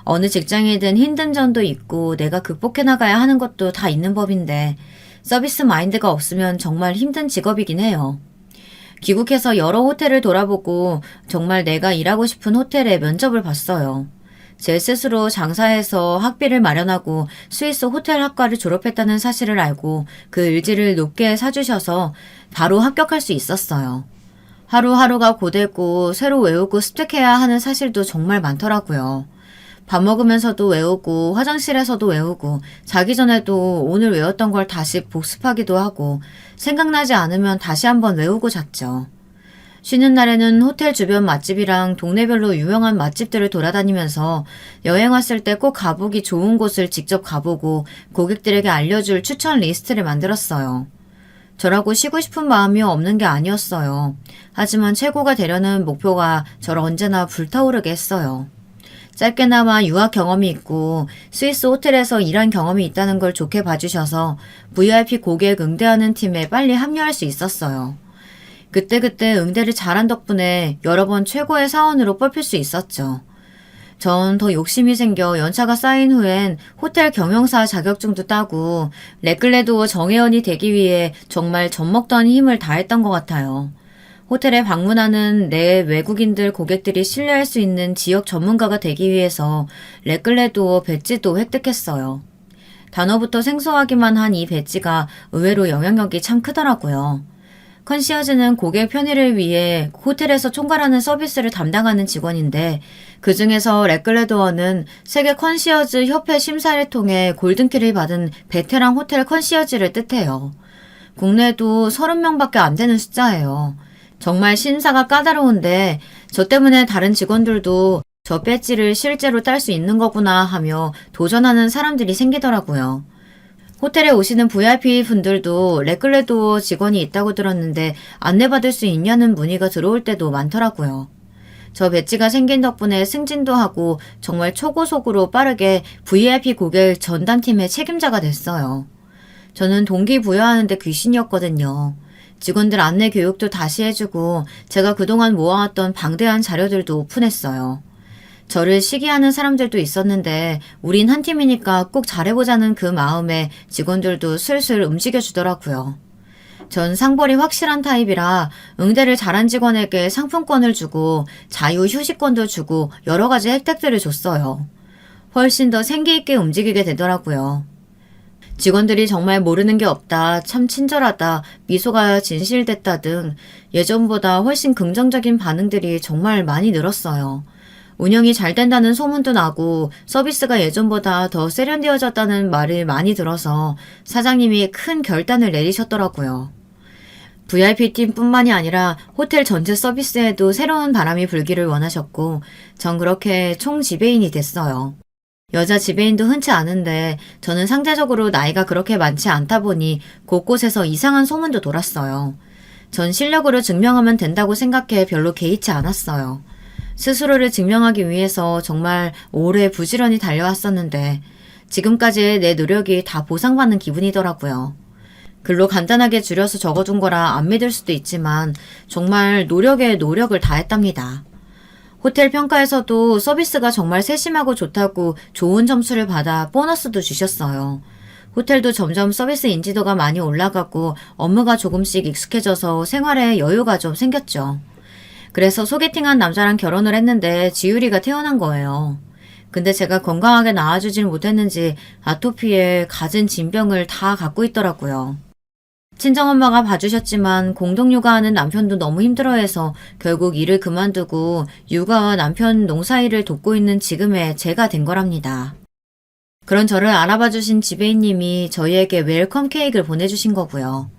어느 직장이든 힘든 점도 있고 내가 극복해 나가야 하는 것도 다 있는 법인데 서비스 마인드가 없으면 정말 힘든 직업이긴 해요. 귀국해서 여러 호텔을 돌아보고 정말 내가 일하고 싶은 호텔에 면접을 봤어요. 제 스스로 장사해서 학비를 마련하고 스위스 호텔 학과를 졸업했다는 사실을 알고 그 의지를 높게 사주셔서 바로 합격할 수 있었어요. 하루하루가 고되고 새로 외우고 습득해야 하는 사실도 정말 많더라고요. 밥 먹으면서도 외우고 화장실에서도 외우고 자기 전에도 오늘 외웠던 걸 다시 복습하기도 하고 생각나지 않으면 다시 한번 외우고 잤죠. 쉬는 날에는 호텔 주변 맛집이랑 동네별로 유명한 맛집들을 돌아다니면서 여행 왔을 때 꼭 가보기 좋은 곳을 직접 가보고 고객들에게 알려줄 추천 리스트를 만들었어요. 저라고 쉬고 싶은 마음이 없는 게 아니었어요. 하지만 최고가 되려는 목표가 저를 언제나 불타오르게 했어요. 짧게나마 유학 경험이 있고 스위스 호텔에서 일한 경험이 있다는 걸 좋게 봐주셔서 VIP 고객 응대하는 팀에 빨리 합류할 수 있었어요. 그때그때 응대를 잘한 덕분에 여러 번 최고의 사원으로 뽑힐 수 있었죠. 전 더 욕심이 생겨 연차가 쌓인 후엔 호텔 경영사 자격증도 따고 레클레도어 정회원이 되기 위해 정말 젖먹던 힘을 다했던 것 같아요. 호텔에 방문하는 내 외국인들 고객들이 신뢰할 수 있는 지역 전문가가 되기 위해서 레클레도어 배지도 획득했어요. 단어부터 생소하기만 한 이 배지가 의외로 영향력이 참 크더라고요. 컨시어즈는 고객 편의를 위해 호텔에서 총괄하는 서비스를 담당하는 직원인데 그 중에서 레클레도어는 세계 컨시어즈 협회 심사를 통해 골든키를 받은 베테랑 호텔 컨시어즈를 뜻해요. 국내에도 30명밖에 안 되는 숫자예요. 정말 심사가 까다로운데 저 때문에 다른 직원들도 저 배지를 실제로 딸 수 있는 거구나 하며 도전하는 사람들이 생기더라고요. 호텔에 오시는 VIP 분들도 레클레도어 직원이 있다고 들었는데 안내받을 수 있냐는 문의가 들어올 때도 많더라고요. 저 배지가 생긴 덕분에 승진도 하고 정말 초고속으로 빠르게 VIP 고객 전담팀의 책임자가 됐어요. 저는 동기부여하는데 귀신이었거든요. 직원들 안내 교육도 다시 해주고 제가 그동안 모아왔던 방대한 자료들도 오픈했어요. 저를 시기하는 사람들도 있었는데 우린 한 팀이니까 꼭 잘해보자는 그 마음에 직원들도 슬슬 움직여주더라고요. 전 상벌이 확실한 타입이라 응대를 잘한 직원에게 상품권을 주고 자유휴식권도 주고 여러 가지 혜택들을 줬어요. 훨씬 더 생기있게 움직이게 되더라고요. 직원들이 정말 모르는 게 없다, 참 친절하다, 미소가 진실됐다 등 예전보다 훨씬 긍정적인 반응들이 정말 많이 늘었어요. 운영이 잘 된다는 소문도 나고 서비스가 예전보다 더 세련되어졌다는 말을 많이 들어서 사장님이 큰 결단을 내리셨더라고요. VIP팀뿐만이 아니라 호텔 전체 서비스에도 새로운 바람이 불기를 원하셨고 전 그렇게 총지배인이 됐어요. 여자 지배인도 흔치 않은데 저는 상대적으로 나이가 그렇게 많지 않다 보니 곳곳에서 이상한 소문도 돌았어요. 전 실력으로 증명하면 된다고 생각해 별로 개의치 않았어요. 스스로를 증명하기 위해서 정말 오래 부지런히 달려왔었는데 지금까지의 내 노력이 다 보상받는 기분이더라고요. 글로 간단하게 줄여서 적어둔 거라 안 믿을 수도 있지만 정말 노력에 노력을 다했답니다. 호텔 평가에서도 서비스가 정말 세심하고 좋다고 좋은 점수를 받아 보너스도 주셨어요. 호텔도 점점 서비스 인지도가 많이 올라가고 업무가 조금씩 익숙해져서 생활에 여유가 좀 생겼죠. 그래서 소개팅한 남자랑 결혼을 했는데 지유리가 태어난 거예요. 근데 제가 건강하게 낳아주질 못했는지 아토피에 갖은 진병을 다 갖고 있더라고요. 친정엄마가 봐주셨지만 공동육아하는 남편도 너무 힘들어해서 결국 일을 그만두고 육아와 남편 농사일을 돕고 있는 지금의 제가 된 거랍니다. 그런 저를 알아봐주신 지배인님이 저희에게 웰컴 케이크를 보내주신 거고요.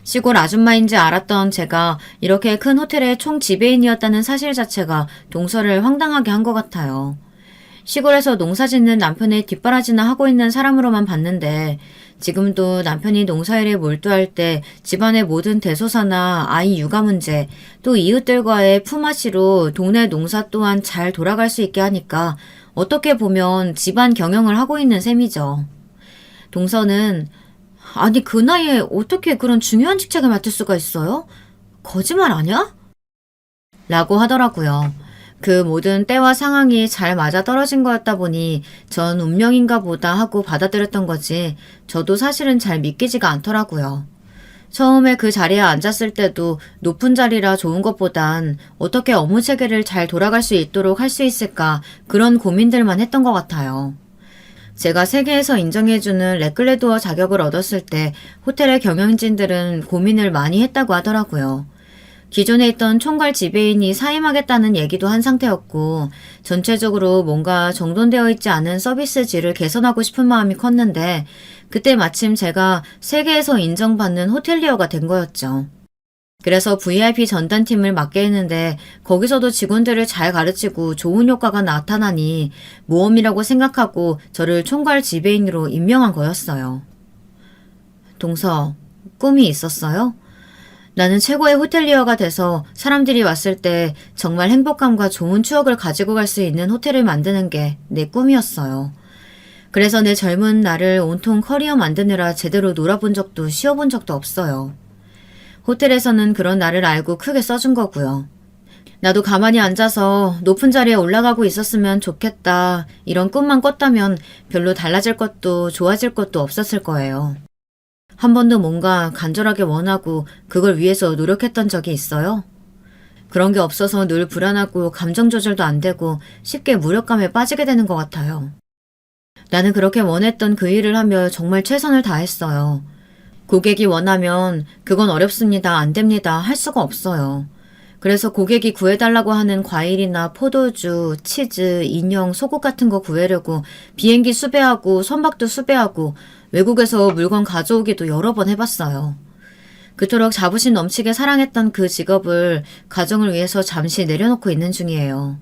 시골 아줌마인지 알았던 제가 이렇게 큰 호텔의 총 지배인이었다는 사실 자체가 동서를 황당하게 한 것 같아요. 시골에서 농사 짓는 남편의 뒷바라지나 하고 있는 사람으로만 봤는데 지금도 남편이 농사일에 몰두할 때 집안의 모든 대소사나 아이 육아 문제 또 이웃들과의 품앗이로 동네 농사 또한 잘 돌아갈 수 있게 하니까 어떻게 보면 집안 경영을 하고 있는 셈이죠. 동서는 아니 그 나이에 어떻게 그런 중요한 직책을 맡을 수가 있어요? 거짓말 아니야? 라고 하더라고요. 그 모든 때와 상황이 잘 맞아떨어진 거였다 보니 전 운명인가 보다 하고 받아들였던 거지 저도 사실은 잘 믿기지가 않더라고요. 처음에 그 자리에 앉았을 때도 높은 자리라 좋은 것보단 어떻게 업무 체계를 잘 돌아갈 수 있도록 할 수 있을까 그런 고민들만 했던 것 같아요. 제가 세계에서 인정해주는 렉글레도어 자격을 얻었을 때 호텔의 경영진들은 고민을 많이 했다고 하더라고요. 기존에 있던 총괄 지배인이 사임하겠다는 얘기도 한 상태였고 전체적으로 뭔가 정돈되어 있지 않은 서비스 질을 개선하고 싶은 마음이 컸는데 그때 마침 제가 세계에서 인정받는 호텔리어가 된 거였죠. 그래서 VIP 전담팀을 맡게 했는데 거기서도 직원들을 잘 가르치고 좋은 효과가 나타나니 모험이라고 생각하고 저를 총괄 지배인으로 임명한 거였어요. 동서, 꿈이 있었어요? 나는 최고의 호텔리어가 돼서 사람들이 왔을 때 정말 행복감과 좋은 추억을 가지고 갈 수 있는 호텔을 만드는 게 내 꿈이었어요. 그래서 내 젊은 나를 온통 커리어 만드느라 제대로 놀아본 적도 쉬어본 적도 없어요. 호텔에서는 그런 나를 알고 크게 써준 거고요. 나도 가만히 앉아서 높은 자리에 올라가고 있었으면 좋겠다 이런 꿈만 꿨다면 별로 달라질 것도 좋아질 것도 없었을 거예요. 한 번도 뭔가 간절하게 원하고 그걸 위해서 노력했던 적이 있어요? 그런 게 없어서 늘 불안하고 감정 조절도 안 되고 쉽게 무력감에 빠지게 되는 것 같아요. 나는 그렇게 원했던 그 일을 하며 정말 최선을 다했어요. 고객이 원하면 그건 어렵습니다, 안 됩니다 할 수가 없어요. 그래서 고객이 구해달라고 하는 과일이나 포도주, 치즈, 인형, 속옷 같은 거 구해려고 비행기 수배하고 선박도 수배하고 외국에서 물건 가져오기도 여러 번 해봤어요. 그토록 자부심 넘치게 사랑했던 그 직업을 가정을 위해서 잠시 내려놓고 있는 중이에요.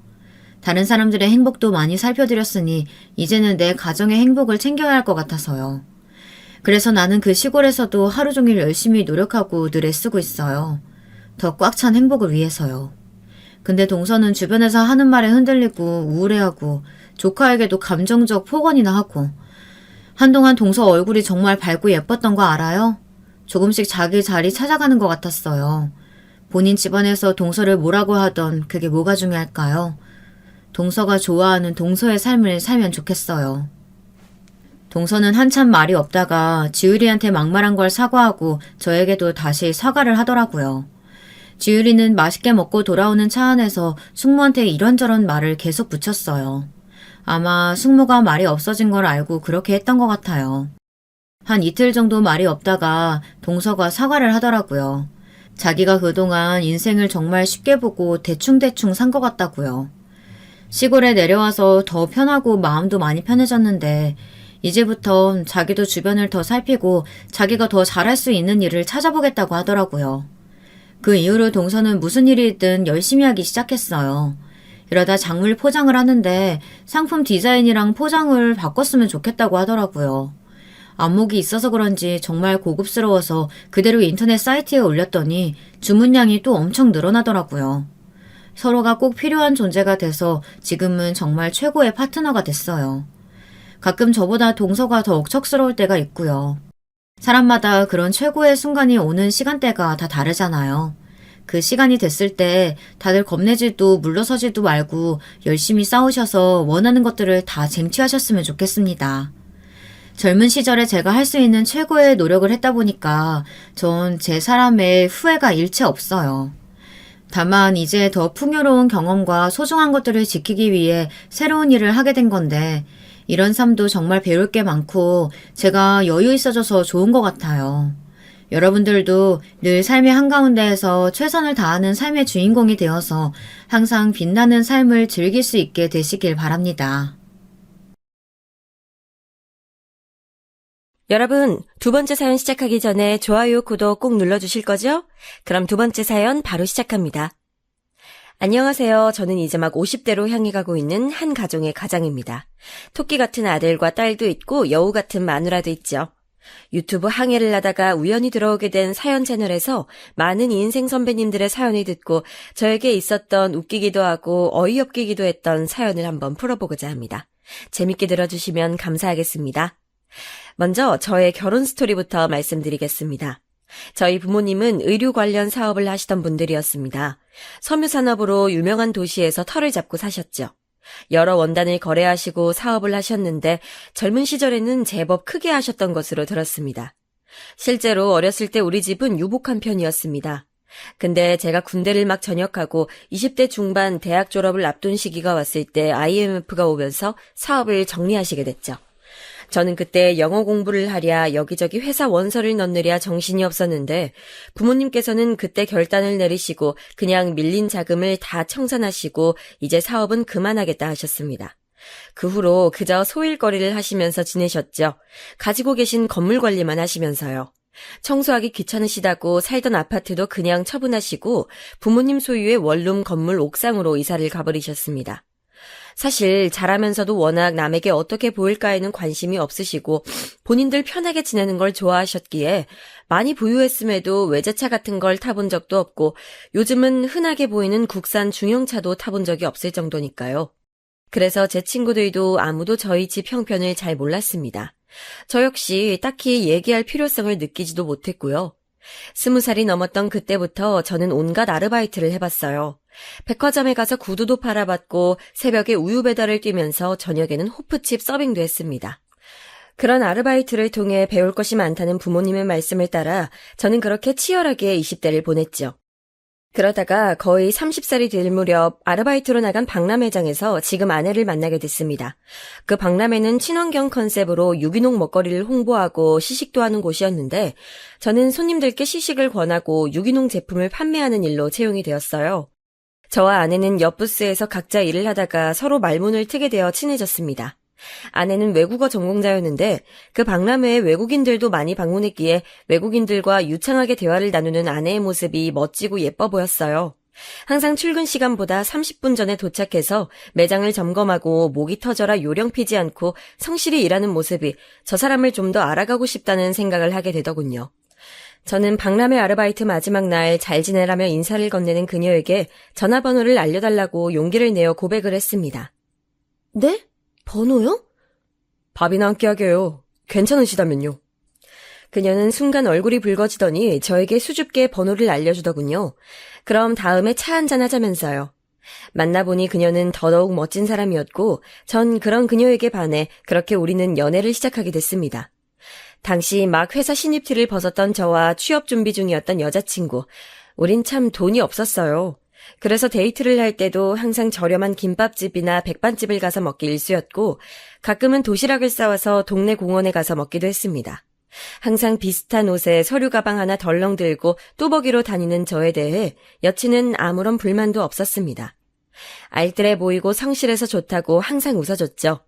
다른 사람들의 행복도 많이 살펴드렸으니 이제는 내 가정의 행복을 챙겨야 할 것 같아서요. 그래서 나는 그 시골에서도 하루 종일 열심히 노력하고 늘 애쓰고 있어요. 더 꽉 찬 행복을 위해서요. 근데 동서는 주변에서 하는 말에 흔들리고 우울해하고 조카에게도 감정적 폭언이나 하고 한동안 동서 얼굴이 정말 밝고 예뻤던 거 알아요? 조금씩 자기 자리 찾아가는 것 같았어요. 본인 집안에서 동서를 뭐라고 하던 그게 뭐가 중요할까요? 동서가 좋아하는 동서의 삶을 살면 좋겠어요. 동서는 한참 말이 없다가 지율이한테 막말한 걸 사과하고 저에게도 다시 사과를 하더라고요. 지율이는 맛있게 먹고 돌아오는 차 안에서 숙모한테 이런저런 말을 계속 붙였어요. 아마 숙모가 말이 없어진 걸 알고 그렇게 했던 것 같아요. 한 이틀 정도 말이 없다가 동서가 사과를 하더라고요. 자기가 그동안 인생을 정말 쉽게 보고 대충대충 산 것 같다고요. 시골에 내려와서 더 편하고 마음도 많이 편해졌는데 이제부터 자기도 주변을 더 살피고 자기가 더 잘할 수 있는 일을 찾아보겠다고 하더라고요. 그 이후로 동서는 무슨 일이 있든 열심히 하기 시작했어요. 이러다 작물 포장을 하는데 상품 디자인이랑 포장을 바꿨으면 좋겠다고 하더라고요. 안목이 있어서 그런지 정말 고급스러워서 그대로 인터넷 사이트에 올렸더니 주문량이 또 엄청 늘어나더라고요. 서로가 꼭 필요한 존재가 돼서 지금은 정말 최고의 파트너가 됐어요. 가끔 저보다 동서가 더 억척스러울 때가 있고요. 사람마다 그런 최고의 순간이 오는 시간대가 다 다르잖아요. 그 시간이 됐을 때 다들 겁내지도 물러서지도 말고 열심히 싸우셔서 원하는 것들을 다 쟁취하셨으면 좋겠습니다. 젊은 시절에 제가 할 수 있는 최고의 노력을 했다 보니까 전 제 사람의 후회가 일체 없어요. 다만 이제 더 풍요로운 경험과 소중한 것들을 지키기 위해 새로운 일을 하게 된 건데 이런 삶도 정말 배울 게 많고 제가 여유 있어져서 좋은 것 같아요. 여러분들도 늘 삶의 한가운데에서 최선을 다하는 삶의 주인공이 되어서 항상 빛나는 삶을 즐길 수 있게 되시길 바랍니다. 여러분, 두 번째 사연 시작하기 전에 좋아요, 구독 꼭 눌러주실 거죠? 그럼 두 번째 사연 바로 시작합니다. 안녕하세요. 저는 이제 막 50대로 향해 가고 있는 한 가정의 가장입니다. 토끼 같은 아들과 딸도 있고 여우 같은 마누라도 있죠. 유튜브 항해를 하다가 우연히 들어오게 된 사연 채널에서 많은 인생 선배님들의 사연을 듣고 저에게 있었던 웃기기도 하고 어이없기도 했던 사연을 한번 풀어보고자 합니다. 재밌게 들어주시면 감사하겠습니다. 먼저 저의 결혼 스토리부터 말씀드리겠습니다. 저희 부모님은 의류 관련 사업을 하시던 분들이었습니다. 섬유산업으로 유명한 도시에서 터를 잡고 사셨죠. 여러 원단을 거래하시고 사업을 하셨는데 젊은 시절에는 제법 크게 하셨던 것으로 들었습니다. 실제로 어렸을 때 우리 집은 유복한 편이었습니다. 근데 제가 군대를 막 전역하고 20대 중반 대학 졸업을 앞둔 시기가 왔을 때 IMF가 오면서 사업을 정리하시게 됐죠. 저는 그때 영어 공부를 하랴 여기저기 회사 원서를 넣느랴 정신이 없었는데 부모님께서는 그때 결단을 내리시고 그냥 밀린 자금을 다 청산하시고 이제 사업은 그만하겠다 하셨습니다. 그 후로 그저 소일거리를 하시면서 지내셨죠. 가지고 계신 건물 관리만 하시면서요. 청소하기 귀찮으시다고 살던 아파트도 그냥 처분하시고 부모님 소유의 원룸 건물 옥상으로 이사를 가버리셨습니다. 사실 잘하면서도 워낙 남에게 어떻게 보일까에는 관심이 없으시고 본인들 편하게 지내는 걸 좋아하셨기에 많이 부유했음에도 외제차 같은 걸 타본 적도 없고 요즘은 흔하게 보이는 국산 중형차도 타본 적이 없을 정도니까요. 그래서 제 친구들도 아무도 저희 집 형편을 잘 몰랐습니다. 저 역시 딱히 얘기할 필요성을 느끼지도 못했고요. 20살이 넘었던 그때부터 저는 온갖 아르바이트를 해봤어요. 백화점에 가서 구두도 팔아봤고 새벽에 우유 배달을 뛰면서 저녁에는 호프칩 서빙도 했습니다. 그런 아르바이트를 통해 배울 것이 많다는 부모님의 말씀을 따라 저는 그렇게 치열하게 20대를 보냈죠. 그러다가 거의 30살이 될 무렵 아르바이트로 나간 박람회장에서 지금 아내를 만나게 됐습니다. 그 박람회는 친환경 컨셉으로 유기농 먹거리를 홍보하고 시식도 하는 곳이었는데 저는 손님들께 시식을 권하고 유기농 제품을 판매하는 일로 채용이 되었어요. 저와 아내는 옆 부스에서 각자 일을 하다가 서로 말문을 트게 되어 친해졌습니다. 아내는 외국어 전공자였는데 그 박람회에 외국인들도 많이 방문했기에 외국인들과 유창하게 대화를 나누는 아내의 모습이 멋지고 예뻐 보였어요. 항상 출근 시간보다 30분 전에 도착해서 매장을 점검하고 목이 터져라 요령 피지 않고 성실히 일하는 모습이 저 사람을 좀 더 알아가고 싶다는 생각을 하게 되더군요. 저는 박람회 아르바이트 마지막 날 잘 지내라며 인사를 건네는 그녀에게 전화번호를 알려달라고 용기를 내어 고백을 했습니다. 네? 번호요? 밥이나 함께 하게요. 괜찮으시다면요. 그녀는 순간 얼굴이 붉어지더니 저에게 수줍게 번호를 알려주더군요. 그럼 다음에 차 한잔 하자면서요. 만나보니 그녀는 더더욱 멋진 사람이었고 전 그런 그녀에게 반해 그렇게 우리는 연애를 시작하게 됐습니다. 당시 막 회사 신입티를 벗었던 저와 취업 준비 중이었던 여자친구. 우린 참 돈이 없었어요. 그래서 데이트를 할 때도 항상 저렴한 김밥집이나 백반집을 가서 먹기 일쑤였고 가끔은 도시락을 싸와서 동네 공원에 가서 먹기도 했습니다. 항상 비슷한 옷에 서류 가방 하나 덜렁 들고 뚜벅이로 다니는 저에 대해 여친은 아무런 불만도 없었습니다. 알뜰해 보이고 성실해서 좋다고 항상 웃어줬죠.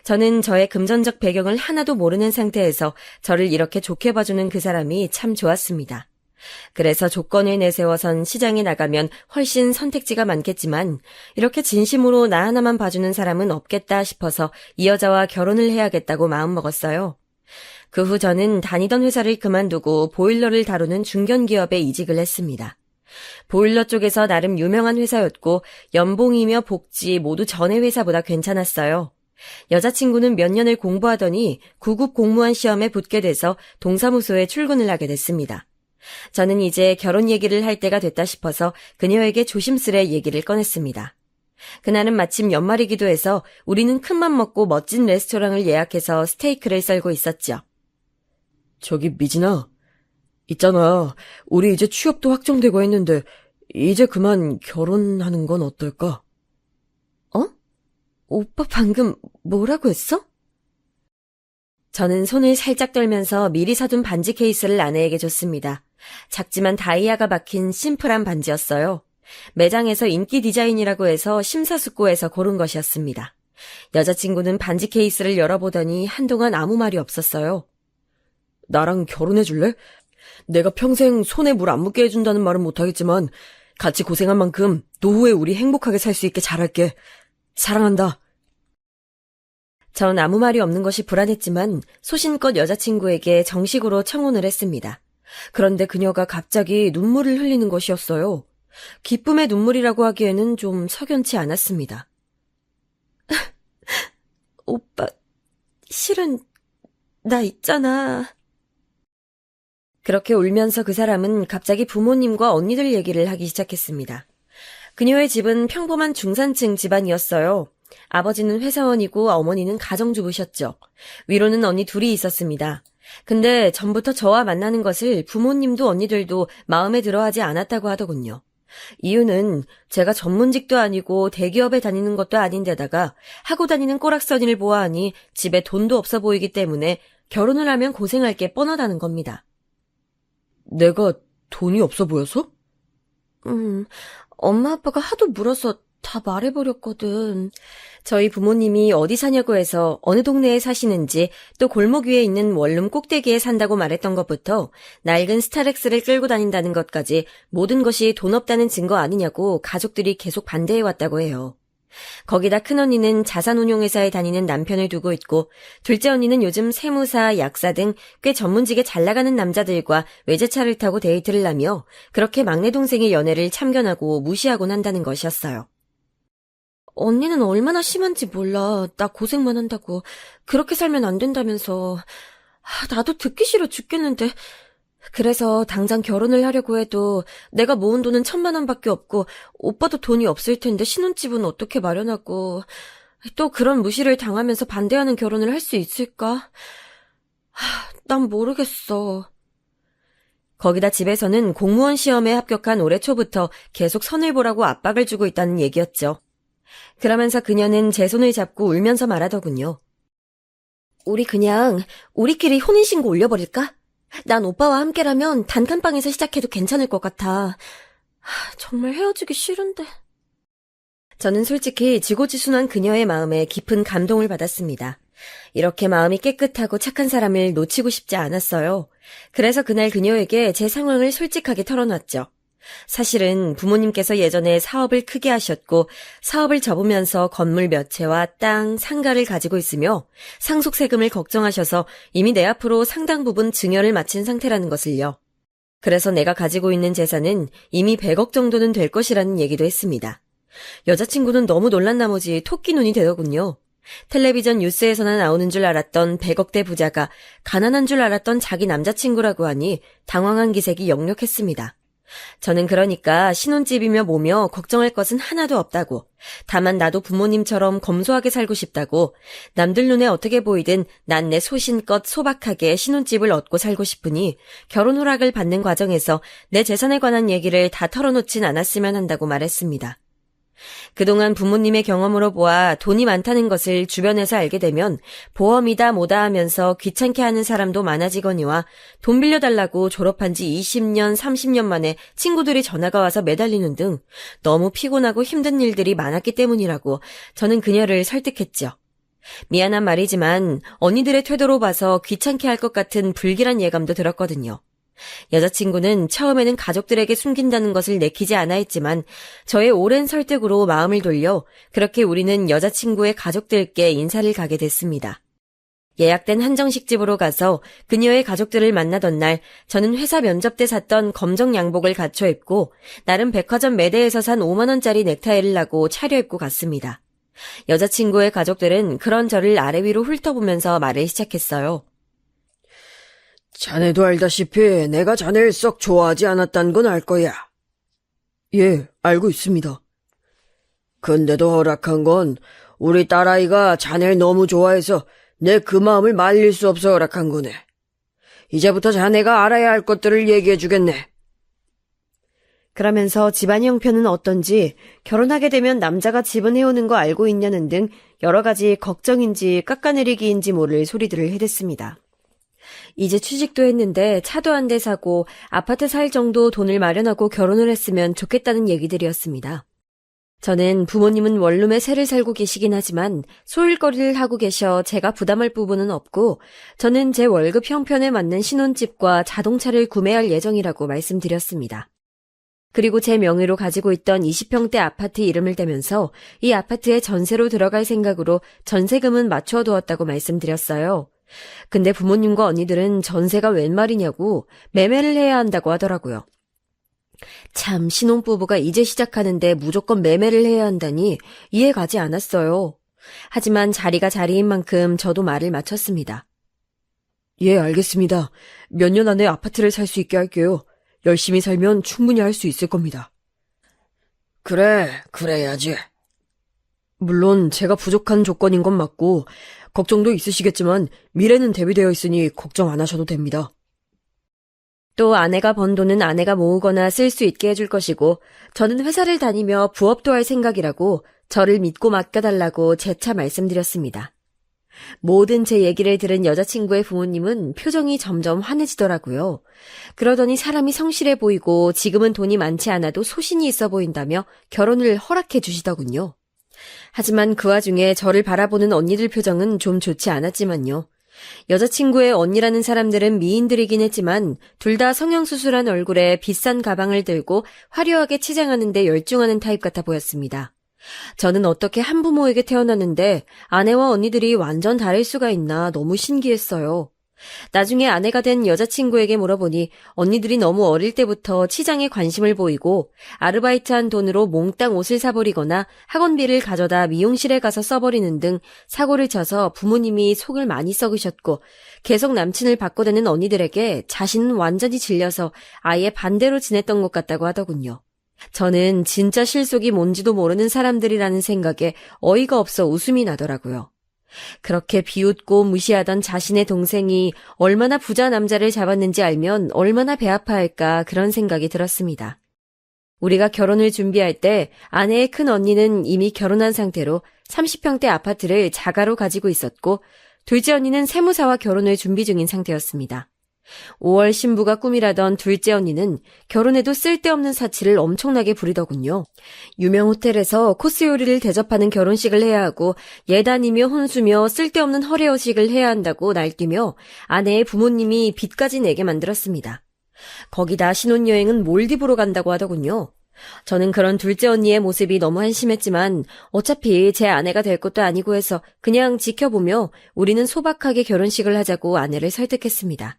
저는 저의 금전적 배경을 하나도 모르는 상태에서 저를 이렇게 좋게 봐주는 그 사람이 참 좋았습니다. 그래서 조건을 내세워선 시장에 나가면 훨씬 선택지가 많겠지만 이렇게 진심으로 나 하나만 봐주는 사람은 없겠다 싶어서 이 여자와 결혼을 해야겠다고 마음먹었어요. 그 후 저는 다니던 회사를 그만두고 보일러를 다루는 중견기업에 이직을 했습니다. 보일러 쪽에서 나름 유명한 회사였고 연봉이며 복지 모두 전에 회사보다 괜찮았어요. 여자친구는 몇 년을 공부하더니 구급 공무원 시험에 붙게 돼서 동사무소에 출근을 하게 됐습니다. 저는 이제 결혼 얘기를 할 때가 됐다 싶어서 그녀에게 조심스레 얘기를 꺼냈습니다. 그날은 마침 연말이기도 해서 우리는 큰맘 먹고 멋진 레스토랑을 예약해서 스테이크를 썰고 있었죠. 저기 미진아, 있잖아. 우리 이제 취업도 확정되고 했는데 이제 그만 결혼하는 건 어떨까? 어? 오빠 방금 뭐라고 했어? 저는 손을 살짝 떨면서 미리 사둔 반지 케이스를 아내에게 줬습니다. 작지만 다이아가 박힌 심플한 반지였어요. 매장에서 인기 디자인이라고 해서 심사숙고해서 고른 것이었습니다. 여자친구는 반지 케이스를 열어보더니 한동안 아무 말이 없었어요. 나랑 결혼해줄래? 내가 평생 손에 물 안 묻게 해준다는 말은 못하겠지만 같이 고생한 만큼 노후에 우리 행복하게 살 수 있게 잘할게. 사랑한다. 전 아무 말이 없는 것이 불안했지만 소신껏 여자친구에게 정식으로 청혼을 했습니다. 그런데 그녀가 갑자기 눈물을 흘리는 것이었어요. 기쁨의 눈물이라고 하기에는 좀 석연치 않았습니다. 오빠, 실은 나 있잖아. 그렇게 울면서 그 사람은 갑자기 부모님과 언니들 얘기를 하기 시작했습니다. 그녀의 집은 평범한 중산층 집안이었어요. 아버지는 회사원이고 어머니는 가정주부셨죠. 위로는 언니 둘이 있었습니다. 근데 전부터 저와 만나는 것을 부모님도 언니들도 마음에 들어하지 않았다고 하더군요. 이유는 제가 전문직도 아니고 대기업에 다니는 것도 아닌데다가 하고 다니는 꼬락서니를 보아하니 집에 돈도 없어 보이기 때문에 결혼을 하면 고생할 게 뻔하다는 겁니다. 내가 돈이 없어 보여서? 엄마 아빠가 하도 물어서 다 말해버렸거든. 저희 부모님이 어디 사냐고 해서 어느 동네에 사시는지 또 골목 위에 있는 원룸 꼭대기에 산다고 말했던 것부터 낡은 스타렉스를 끌고 다닌다는 것까지 모든 것이 돈 없다는 증거 아니냐고 가족들이 계속 반대해왔다고 해요. 거기다 큰언니는 자산운용회사에 다니는 남편을 두고 있고 둘째 언니는 요즘 세무사, 약사 등 꽤 전문직에 잘나가는 남자들과 외제차를 타고 데이트를 하며 그렇게 막내 동생의 연애를 참견하고 무시하곤 한다는 것이었어요. 언니는 얼마나 심한지 몰라. 나 고생만 한다고. 그렇게 살면 안 된다면서. 나도 듣기 싫어 죽겠는데. 그래서 당장 결혼을 하려고 해도 내가 모은 돈은 1,000만 원밖에 없고 오빠도 돈이 없을 텐데 신혼집은 어떻게 마련하고 또 그런 무시를 당하면서 반대하는 결혼을 할 수 있을까? 난 모르겠어. 거기다 집에서는 공무원 시험에 합격한 올해 초부터 계속 선을 보라고 압박을 주고 있다는 얘기였죠. 그러면서 그녀는 제 손을 잡고 울면서 말하더군요. 우리 그냥 우리끼리 혼인신고 올려버릴까? 난 오빠와 함께라면 단칸방에서 시작해도 괜찮을 것 같아. 정말 헤어지기 싫은데. 저는 솔직히 지고지순한 그녀의 마음에 깊은 감동을 받았습니다. 이렇게 마음이 깨끗하고 착한 사람을 놓치고 싶지 않았어요. 그래서 그날 그녀에게 제 상황을 솔직하게 털어놨죠. 사실은 부모님께서 예전에 사업을 크게 하셨고 사업을 접으면서 건물 몇 채와 땅, 상가를 가지고 있으며 상속세금을 걱정하셔서 이미 내 앞으로 상당 부분 증여를 마친 상태라는 것을요. 그래서 내가 가지고 있는 재산은 이미 100억 정도는 될 것이라는 얘기도 했습니다. 여자친구는 너무 놀란 나머지 토끼 눈이 되더군요. 텔레비전 뉴스에서나 나오는 줄 알았던 100억대 부자가 가난한 줄 알았던 자기 남자친구라고 하니 당황한 기색이 역력했습니다. 저는 그러니까 신혼집이며 뭐며 걱정할 것은 하나도 없다고, 다만 나도 부모님처럼 검소하게 살고 싶다고, 남들 눈에 어떻게 보이든 난 내 소신껏 소박하게 신혼집을 얻고 살고 싶으니 결혼 허락을 받는 과정에서 내 재산에 관한 얘기를 다 털어놓진 않았으면 한다고 말했습니다. 그동안 부모님의 경험으로 보아 돈이 많다는 것을 주변에서 알게 되면 보험이다 뭐다 하면서 귀찮게 하는 사람도 많아지거니와 돈 빌려달라고 졸업한 지 20년, 30년 만에 친구들이 전화가 와서 매달리는 등 너무 피곤하고 힘든 일들이 많았기 때문이라고 저는 그녀를 설득했죠. 미안한 말이지만 언니들의 태도로 봐서 귀찮게 할 것 같은 불길한 예감도 들었거든요. 여자친구는 처음에는 가족들에게 숨긴다는 것을 내키지 않아 했지만 저의 오랜 설득으로 마음을 돌려 그렇게 우리는 여자친구의 가족들께 인사를 가게 됐습니다. 예약된 한정식집으로 가서 그녀의 가족들을 만나던 날 저는 회사 면접 때 샀던 검정 양복을 갖춰 입고 나름 백화점 매대에서 산 5만 원짜리 넥타이를 하고 차려입고 갔습니다. 여자친구의 가족들은 그런 저를 아래 위로 훑어보면서 말을 시작했어요. 자네도 알다시피 내가 자네를 썩 좋아하지 않았단 건 알 거야. 예, 알고 있습니다. 근데도 허락한 건 우리 딸아이가 자네를 너무 좋아해서 내 그 마음을 말릴 수 없어 허락한 거네. 이제부터 자네가 알아야 할 것들을 얘기해 주겠네. 그러면서 집안 형편은 어떤지, 결혼하게 되면 남자가 집은 해오는 거 알고 있냐는 등 여러 가지 걱정인지 깎아내리기인지 모를 소리들을 해댔습니다. 이제 취직도 했는데 차도 한 대 사고 아파트 살 정도 돈을 마련하고 결혼을 했으면 좋겠다는 얘기들이었습니다. 저는 부모님은 원룸에 새를 살고 계시긴 하지만 소일거리를 하고 계셔 제가 부담할 부분은 없고 저는 제 월급 형편에 맞는 신혼집과 자동차를 구매할 예정이라고 말씀드렸습니다. 그리고 제 명의로 가지고 있던 20평대 아파트 이름을 대면서 이 아파트에 전세로 들어갈 생각으로 전세금은 맞춰두었다고 말씀드렸어요. 근데 부모님과 언니들은 전세가 웬 말이냐고 매매를 해야 한다고 하더라고요. 참, 신혼부부가 이제 시작하는데 무조건 매매를 해야 한다니 이해 가지 않았어요. 하지만 자리가 자리인 만큼 저도 말을 마쳤습니다. 예, 알겠습니다. 몇 년 안에 아파트를 살 수 있게 할게요. 열심히 살면 충분히 할 수 있을 겁니다. 그래, 그래야지. 물론 제가 부족한 조건인 건 맞고 걱정도 있으시겠지만 미래는 대비되어 있으니 걱정 안 하셔도 됩니다. 또 아내가 번 돈은 아내가 모으거나 쓸 수 있게 해줄 것이고 저는 회사를 다니며 부업도 할 생각이라고 저를 믿고 맡겨달라고 재차 말씀드렸습니다. 모든 제 얘기를 들은 여자친구의 부모님은 표정이 점점 환해지더라고요. 그러더니 사람이 성실해 보이고 지금은 돈이 많지 않아도 소신이 있어 보인다며 결혼을 허락해 주시더군요. 하지만 그 와중에 저를 바라보는 언니들 표정은 좀 좋지 않았지만요. 여자친구의 언니라는 사람들은 미인들이긴 했지만 둘 다 성형수술한 얼굴에 비싼 가방을 들고 화려하게 치장하는 데 열중하는 타입 같아 보였습니다. 저는 어떻게 한부모에게 태어났는데 아내와 언니들이 완전 다를 수가 있나 너무 신기했어요. 나중에 아내가 된 여자친구에게 물어보니 언니들이 너무 어릴 때부터 치장에 관심을 보이고 아르바이트한 돈으로 몽땅 옷을 사버리거나 학원비를 가져다 미용실에 가서 써버리는 등 사고를 쳐서 부모님이 속을 많이 썩으셨고 계속 남친을 바꿔대는 언니들에게 자신은 완전히 질려서 아예 반대로 지냈던 것 같다고 하더군요. 저는 진짜 실속이 뭔지도 모르는 사람들이라는 생각에 어이가 없어 웃음이 나더라고요. 그렇게 비웃고 무시하던 자신의 동생이 얼마나 부자 남자를 잡았는지 알면 얼마나 배 아파할까 그런 생각이 들었습니다. 우리가 결혼을 준비할 때 아내의 큰 언니는 이미 결혼한 상태로 30평대 아파트를 자가로 가지고 있었고 둘째 언니는 세무사와 결혼을 준비 중인 상태였습니다. 5월 신부가 꿈이라던 둘째 언니는 결혼해도 쓸데없는 사치를 엄청나게 부리더군요. 유명 호텔에서 코스 요리를 대접하는 결혼식을 해야 하고 예단이며 혼수며 쓸데없는 허례허식을 해야 한다고 날뛰며 아내의 부모님이 빚까지 내게 만들었습니다. 거기다 신혼여행은 몰디브로 간다고 하더군요. 저는 그런 둘째 언니의 모습이 너무 한심했지만 어차피 제 아내가 될 것도 아니고 해서 그냥 지켜보며 우리는 소박하게 결혼식을 하자고 아내를 설득했습니다.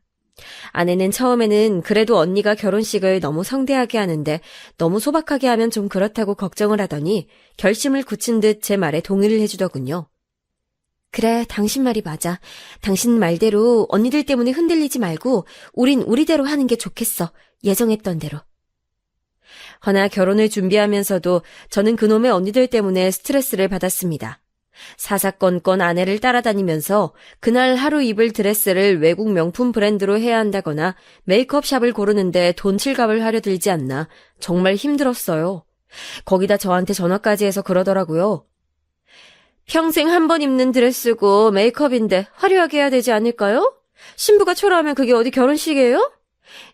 아내는 처음에는 그래도 언니가 결혼식을 너무 성대하게 하는데 너무 소박하게 하면 좀 그렇다고 걱정을 하더니 결심을 굳힌 듯 제 말에 동의를 해주더군요. 그래, 당신 말이 맞아. 당신 말대로 언니들 때문에 흔들리지 말고 우린 우리대로 하는 게 좋겠어. 예정했던 대로. 허나 결혼을 준비하면서도 저는 그놈의 언니들 때문에 스트레스를 받았습니다. 사사건건 아내를 따라다니면서 그날 하루 입을 드레스를 외국 명품 브랜드로 해야 한다거나 메이크업샵을 고르는데 돈 칠갑을 하려 들지 않나 정말 힘들었어요. 거기다 저한테 전화까지 해서 그러더라고요. 평생 한 번 입는 드레스고 메이크업인데 화려하게 해야 되지 않을까요? 신부가 초라하면 그게 어디 결혼식이에요?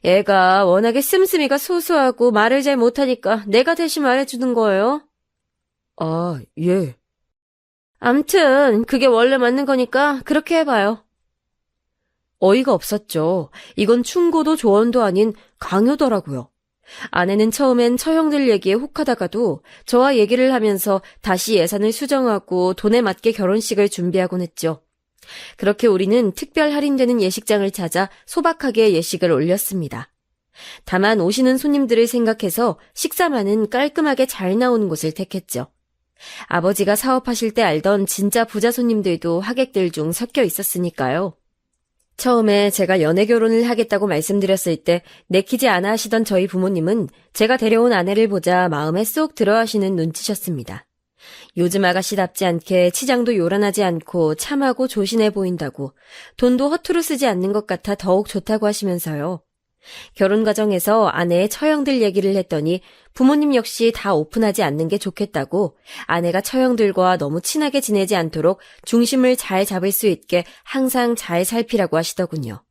애가 워낙에 씀씀이가 소소하고 말을 잘 못하니까 내가 대신 말해주는 거예요. 아, 예. 암튼 그게 원래 맞는 거니까 그렇게 해봐요. 어이가 없었죠. 이건 충고도 조언도 아닌 강요더라고요. 아내는 처음엔 처형들 얘기에 혹하다가도 저와 얘기를 하면서 다시 예산을 수정하고 돈에 맞게 결혼식을 준비하곤 했죠. 그렇게 우리는 특별 할인되는 예식장을 찾아 소박하게 예식을 올렸습니다. 다만 오시는 손님들을 생각해서 식사만은 깔끔하게 잘 나오는 곳을 택했죠. 아버지가 사업하실 때 알던 진짜 부자 손님들도 하객들 중 섞여 있었으니까요. 처음에 제가 연애 결혼을 하겠다고 말씀드렸을 때 내키지 않아 하시던 저희 부모님은 제가 데려온 아내를 보자 마음에 쏙 들어하시는 눈치셨습니다. 요즘 아가씨답지 않게 치장도 요란하지 않고 참하고 조신해 보인다고, 돈도 허투루 쓰지 않는 것 같아 더욱 좋다고 하시면서요. 결혼 과정에서 아내의 처형들 얘기를 했더니 부모님 역시 다 오픈하지 않는 게 좋겠다고, 아내가 처형들과 너무 친하게 지내지 않도록 중심을 잘 잡을 수 있게 항상 잘 살피라고 하시더군요.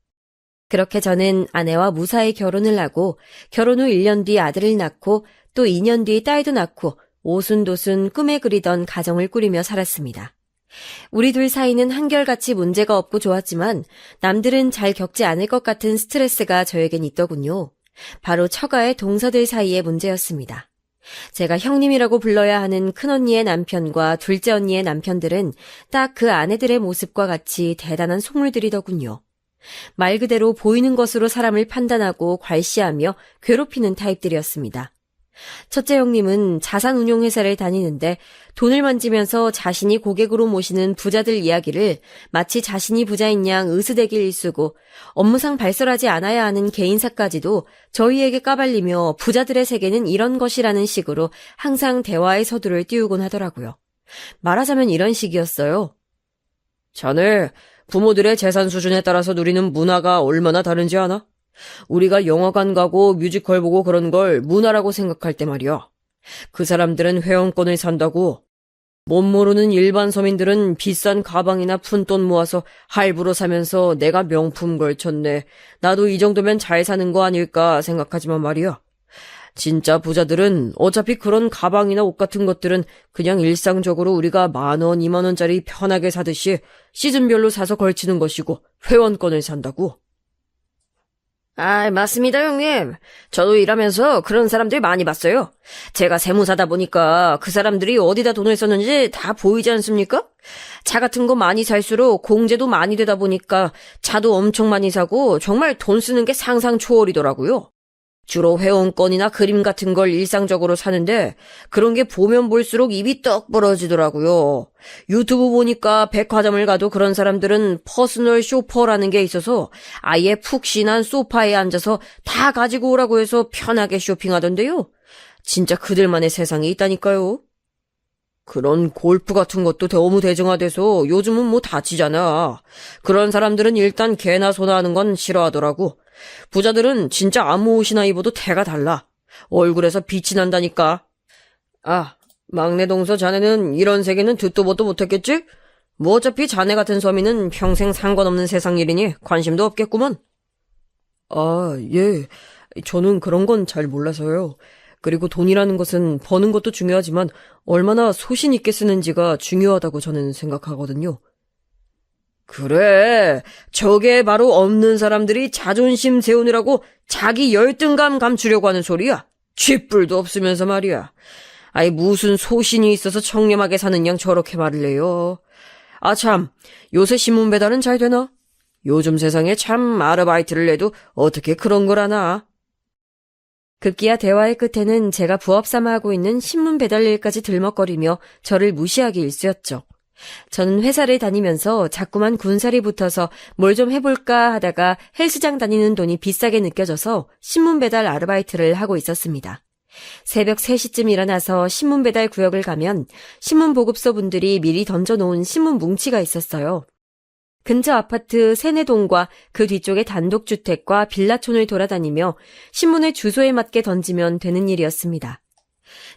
그렇게 저는 아내와 무사히 결혼을 하고 결혼 후 1년 뒤 아들을 낳고 또 2년 뒤 딸도 낳고 오순도순 꿈에 그리던 가정을 꾸리며 살았습니다. 우리 둘 사이는 한결같이 문제가 없고 좋았지만 남들은 잘 겪지 않을 것 같은 스트레스가 저에겐 있더군요. 바로 처가의 동서들 사이의 문제였습니다. 제가 형님이라고 불러야 하는 큰언니의 남편과 둘째 언니의 남편들은 딱 그 아내들의 모습과 같이 대단한 속물들이더군요. 말 그대로 보이는 것으로 사람을 판단하고 괄시하며 괴롭히는 타입들이었습니다. 첫째 형님은 자산운용회사를 다니는데 돈을 만지면서 자신이 고객으로 모시는 부자들 이야기를 마치 자신이 부자인 양 으스대기를 일쓰고 업무상 발설하지 않아야 하는 개인사까지도 저희에게 까발리며 부자들의 세계는 이런 것이라는 식으로 항상 대화의 서두를 띄우곤 하더라고요. 말하자면 이런 식이었어요. 자네, 부모들의 재산 수준에 따라서 누리는 문화가 얼마나 다른지 아나? 우리가 영화관 가고 뮤지컬 보고 그런 걸 문화라고 생각할 때 말이야. 그 사람들은 회원권을 산다고. 못 모르는 일반 서민들은 비싼 가방이나 푼돈 모아서 할부로 사면서 내가 명품 걸쳤네, 나도 이 정도면 잘 사는 거 아닐까 생각하지만 말이야. 진짜 부자들은 어차피 그런 가방이나 옷 같은 것들은 그냥 일상적으로 우리가 10,000원, 20,000원짜리 편하게 사듯이 시즌별로 사서 걸치는 것이고 회원권을 산다고. 아, 맞습니다, 형님. 저도 일하면서 그런 사람들 많이 봤어요. 제가 세무사다 보니까 그 사람들이 어디다 돈을 썼는지 다 보이지 않습니까? 차 같은 거 많이 살수록 공제도 많이 되다 보니까 차도 엄청 많이 사고 정말 돈 쓰는 게 상상 초월이더라고요. 주로 회원권이나 그림 같은 걸 일상적으로 사는데 그런 게 보면 볼수록 입이 떡 벌어지더라고요. 유튜브 보니까 백화점을 가도 그런 사람들은 퍼스널 쇼퍼라는 게 있어서 아예 푹신한 소파에 앉아서 다 가지고 오라고 해서 편하게 쇼핑하던데요. 진짜 그들만의 세상이 있다니까요. 그런 골프 같은 것도 너무 대중화돼서 요즘은 뭐 다치잖아. 그런 사람들은 일단 개나 소나 하는 건 싫어하더라고. 부자들은 진짜 아무 옷이나 입어도 태가 달라. 얼굴에서 빛이 난다니까. 아, 막내 동서 자네는 이런 세계는 듣도 보도 못했겠지? 뭐 어차피 자네 같은 서민은 평생 상관없는 세상 일이니 관심도 없겠구먼. 아, 예. 저는 그런 건 잘 몰라서요. 그리고 돈이라는 것은 버는 것도 중요하지만 얼마나 소신 있게 쓰는지가 중요하다고 저는 생각하거든요. 그래, 저게 바로 없는 사람들이 자존심 세우느라고 자기 열등감 감추려고 하는 소리야. 쥐뿔도 없으면서 말이야. 아이, 무슨 소신이 있어서 청렴하게 사는 양 저렇게 말을 해요. 아 참, 요새 신문 배달은 잘 되나? 요즘 세상에 참 아르바이트를 해도 어떻게 그런 걸 하나? 급기야 대화의 끝에는 제가 부업 삼아 하고 있는 신문 배달 일까지 들먹거리며 저를 무시하기 일쑤였죠. 저는 회사를 다니면서 자꾸만 군살이 붙어서 뭘 좀 해볼까 하다가 헬스장 다니는 돈이 비싸게 느껴져서 신문 배달 아르바이트를 하고 있었습니다. 새벽 3시쯤 일어나서 신문 배달 구역을 가면 신문 보급소 분들이 미리 던져놓은 신문 뭉치가 있었어요. 근처 아파트 3-4동과 그 뒤쪽의 단독주택과 빌라촌을 돌아다니며 신문을 주소에 맞게 던지면 되는 일이었습니다.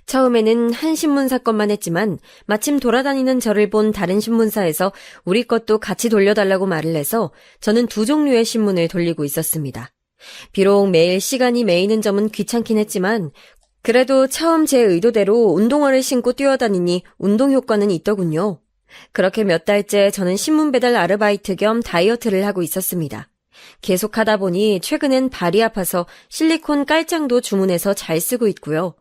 처음에는 한 신문사 것만 했지만 마침 돌아다니는 저를 본 다른 신문사에서 우리 것도 같이 돌려달라고 말을 해서 저는 2종류의 신문을 돌리고 있었습니다. 비록 매일 시간이 메이는 점은 귀찮긴 했지만 그래도 처음 제 의도대로 운동화를 신고 뛰어다니니 운동 효과는 있더군요. 그렇게 몇 달째 저는 신문 배달 아르바이트 겸 다이어트를 하고 있었습니다. 계속 하다 보니 최근엔 발이 아파서 실리콘 깔창도 주문해서 잘 쓰고 있고요.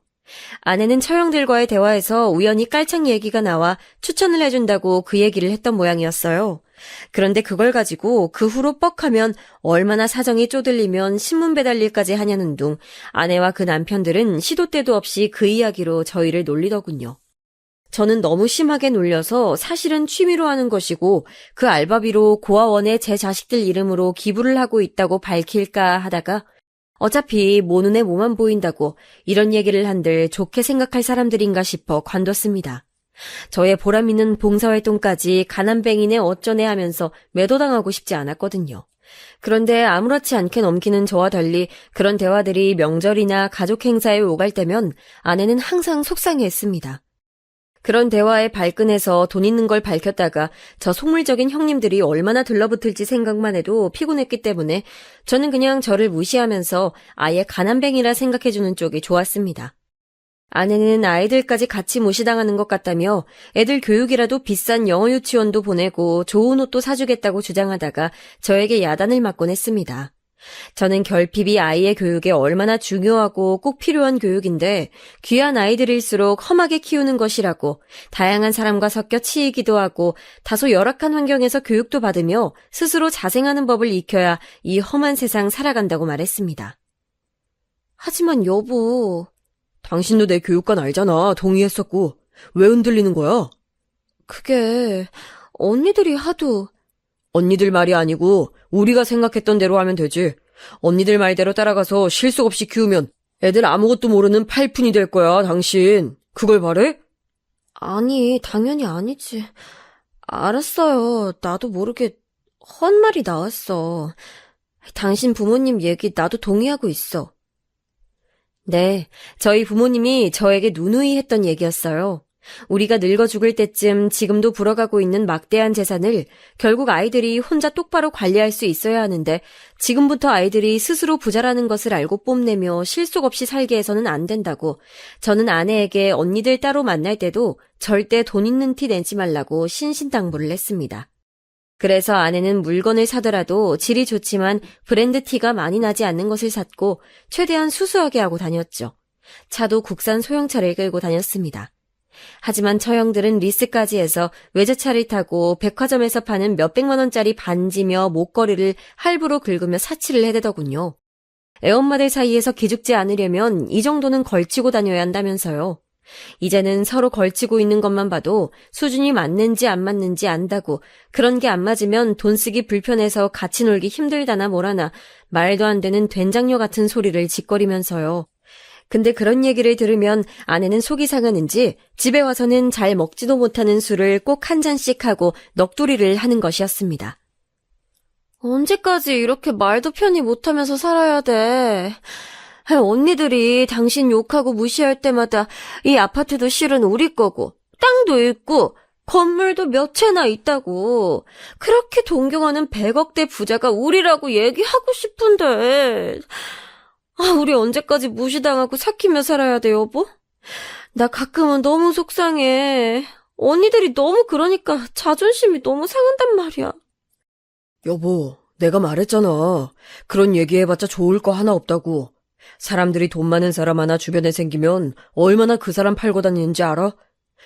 아내는 처형들과의 대화에서 우연히 깔창 얘기가 나와 추천을 해준다고 그 얘기를 했던 모양이었어요. 그런데 그걸 가지고 그 후로 뻑하면 얼마나 사정이 쪼들리면 신문 배달 일까지 하냐는 둥 아내와 그 남편들은 시도 때도 없이 그 이야기로 저희를 놀리더군요. 저는 너무 심하게 놀려서 사실은 취미로 하는 것이고 그 알바비로 고아원에 제 자식들 이름으로 기부를 하고 있다고 밝힐까 하다가 어차피 모 눈에 뭐만 보인다고 이런 얘기를 한들 좋게 생각할 사람들인가 싶어 관뒀습니다. 저의 보람있는 봉사활동까지 가난뱅이네 어쩌네 하면서 매도당하고 싶지 않았거든요. 그런데 아무렇지 않게 넘기는 저와 달리 그런 대화들이 명절이나 가족 행사에 오갈 때면 아내는 항상 속상해했습니다. 그런 대화에 발끈해서 돈 있는 걸 밝혔다가 저 속물적인 형님들이 얼마나 들러붙을지 생각만 해도 피곤했기 때문에 저는 그냥 저를 무시하면서 아예 가난뱅이라 생각해주는 쪽이 좋았습니다. 아내는 아이들까지 같이 무시당하는 것 같다며 애들 교육이라도 비싼 영어 유치원도 보내고 좋은 옷도 사주겠다고 주장하다가 저에게 야단을 맞곤 했습니다. 저는 결핍이 아이의 교육에 얼마나 중요하고 꼭 필요한 교육인데 귀한 아이들일수록 험하게 키우는 것이라고 다양한 사람과 섞여 치이기도 하고 다소 열악한 환경에서 교육도 받으며 스스로 자생하는 법을 익혀야 이 험한 세상 살아간다고 말했습니다. 하지만 여보, 당신도 내 교육관 알잖아. 동의했었고. 왜 흔들리는 거야? 그게 언니들이 하도... 언니들 말이 아니고 우리가 생각했던 대로 하면 되지. 언니들 말대로 따라가서 실속 없이 키우면 애들 아무것도 모르는 팔푼이 될 거야, 당신. 그걸 바래? 아니, 당연히 아니지. 알았어요. 나도 모르게 헛말이 나왔어. 당신 부모님 얘기 나도 동의하고 있어. 네, 저희 부모님이 저에게 누누이 했던 얘기였어요. 우리가 늙어 죽을 때쯤 지금도 불어가고 있는 막대한 재산을 결국 아이들이 혼자 똑바로 관리할 수 있어야 하는데 지금부터 아이들이 스스로 부자라는 것을 알고 뽐내며 실속 없이 살게 해서는 안 된다고 저는 아내에게 언니들 따로 만날 때도 절대 돈 있는 티 내지 말라고 신신당부를 했습니다. 그래서 아내는 물건을 사더라도 질이 좋지만 브랜드 티가 많이 나지 않는 것을 샀고 최대한 수수하게 하고 다녔죠. 차도 국산 소형차를 끌고 다녔습니다. 하지만 처형들은 리스까지 해서 외제차를 타고 백화점에서 파는 몇백만 원짜리 반지며 목걸이를 할부로 긁으며 사치를 해대더군요. 애엄마들 사이에서 기죽지 않으려면 이 정도는 걸치고 다녀야 한다면서요. 이제는 서로 걸치고 있는 것만 봐도 수준이 맞는지 안 맞는지 안다고 그런 게 안 맞으면 돈 쓰기 불편해서 같이 놀기 힘들다나 뭐라나 말도 안 되는 된장녀 같은 소리를 짓거리면서요. 근데 그런 얘기를 들으면 아내는 속이 상하는지 집에 와서는 잘 먹지도 못하는 술을 꼭 한 잔씩 하고 넋두리를 하는 것이었습니다. 언제까지 이렇게 말도 편히 못하면서 살아야 돼? 언니들이 당신 욕하고 무시할 때마다 이 아파트도 실은 우리 거고 땅도 있고 건물도 몇 채나 있다고 그렇게 존경하는 100억대 부자가 우리라고 얘기하고 싶은데 우리 언제까지 무시당하고 삭히며 살아야 돼, 여보? 나 가끔은 너무 속상해. 언니들이 너무 그러니까 자존심이 너무 상한단 말이야. 여보, 내가 말했잖아. 그런 얘기해봤자 좋을 거 하나 없다고. 사람들이 돈 많은 사람 하나 주변에 생기면 얼마나 그 사람 팔고 다니는지 알아?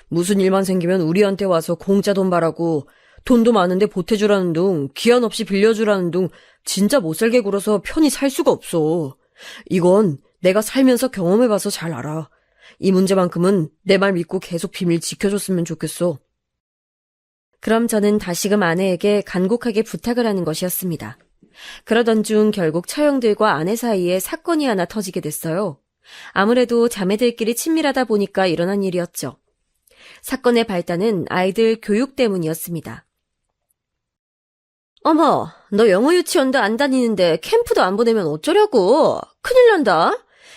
무슨 일만 생기면 우리한테 와서 공짜 돈 바라고 돈도 많은데 보태주라는 둥, 기한 없이 빌려주라는 둥 진짜 못살게 굴어서 편히 살 수가 없어. 이건 내가 살면서 경험해봐서 잘 알아. 이 문제만큼은 내 말 믿고 계속 비밀 지켜줬으면 좋겠어. 그럼 저는 다시금 아내에게 간곡하게 부탁을 하는 것이었습니다. 그러던 중 결국 처형들과 아내 사이에 사건이 하나 터지게 됐어요. 아무래도 자매들끼리 친밀하다 보니까 일어난 일이었죠. 사건의 발단은 아이들 교육 때문이었습니다. 어머, 너 영어 유치원도 안 다니는데 캠프도 안 보내면 어쩌려고? 큰일 난다.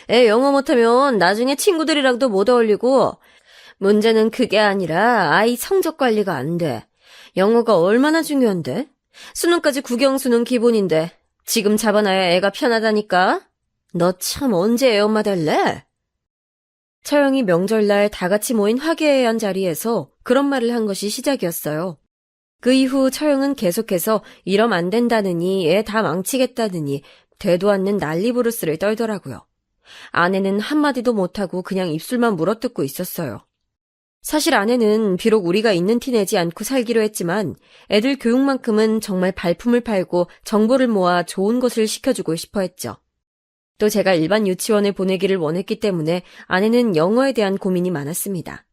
애 영어 못하면 나중에 친구들이랑도 못 어울리고. 문제는 그게 아니라 아이 성적 관리가 안 돼. 영어가 얼마나 중요한데? 수능까지 국영수는 기본인데 지금 잡아놔야 애가 편하다니까. 너 참 언제 애 엄마 될래? 처형이 명절날 다 같이 모인 화개애연 자리에서 그런 말을 한 것이 시작이었어요. 그 이후 처형은 계속해서 이러면 안 된다느니 애 다 망치겠다느니 되도 않는 난리부르스를 떨더라고요. 아내는 한마디도 못하고 그냥 입술만 물어뜯고 있었어요. 사실 아내는 비록 우리가 있는 티 내지 않고 살기로 했지만 애들 교육만큼은 정말 발품을 팔고 정보를 모아 좋은 것을 시켜주고 싶어 했죠. 또 제가 일반 유치원에 보내기를 원했기 때문에 아내는 영어에 대한 고민이 많았습니다.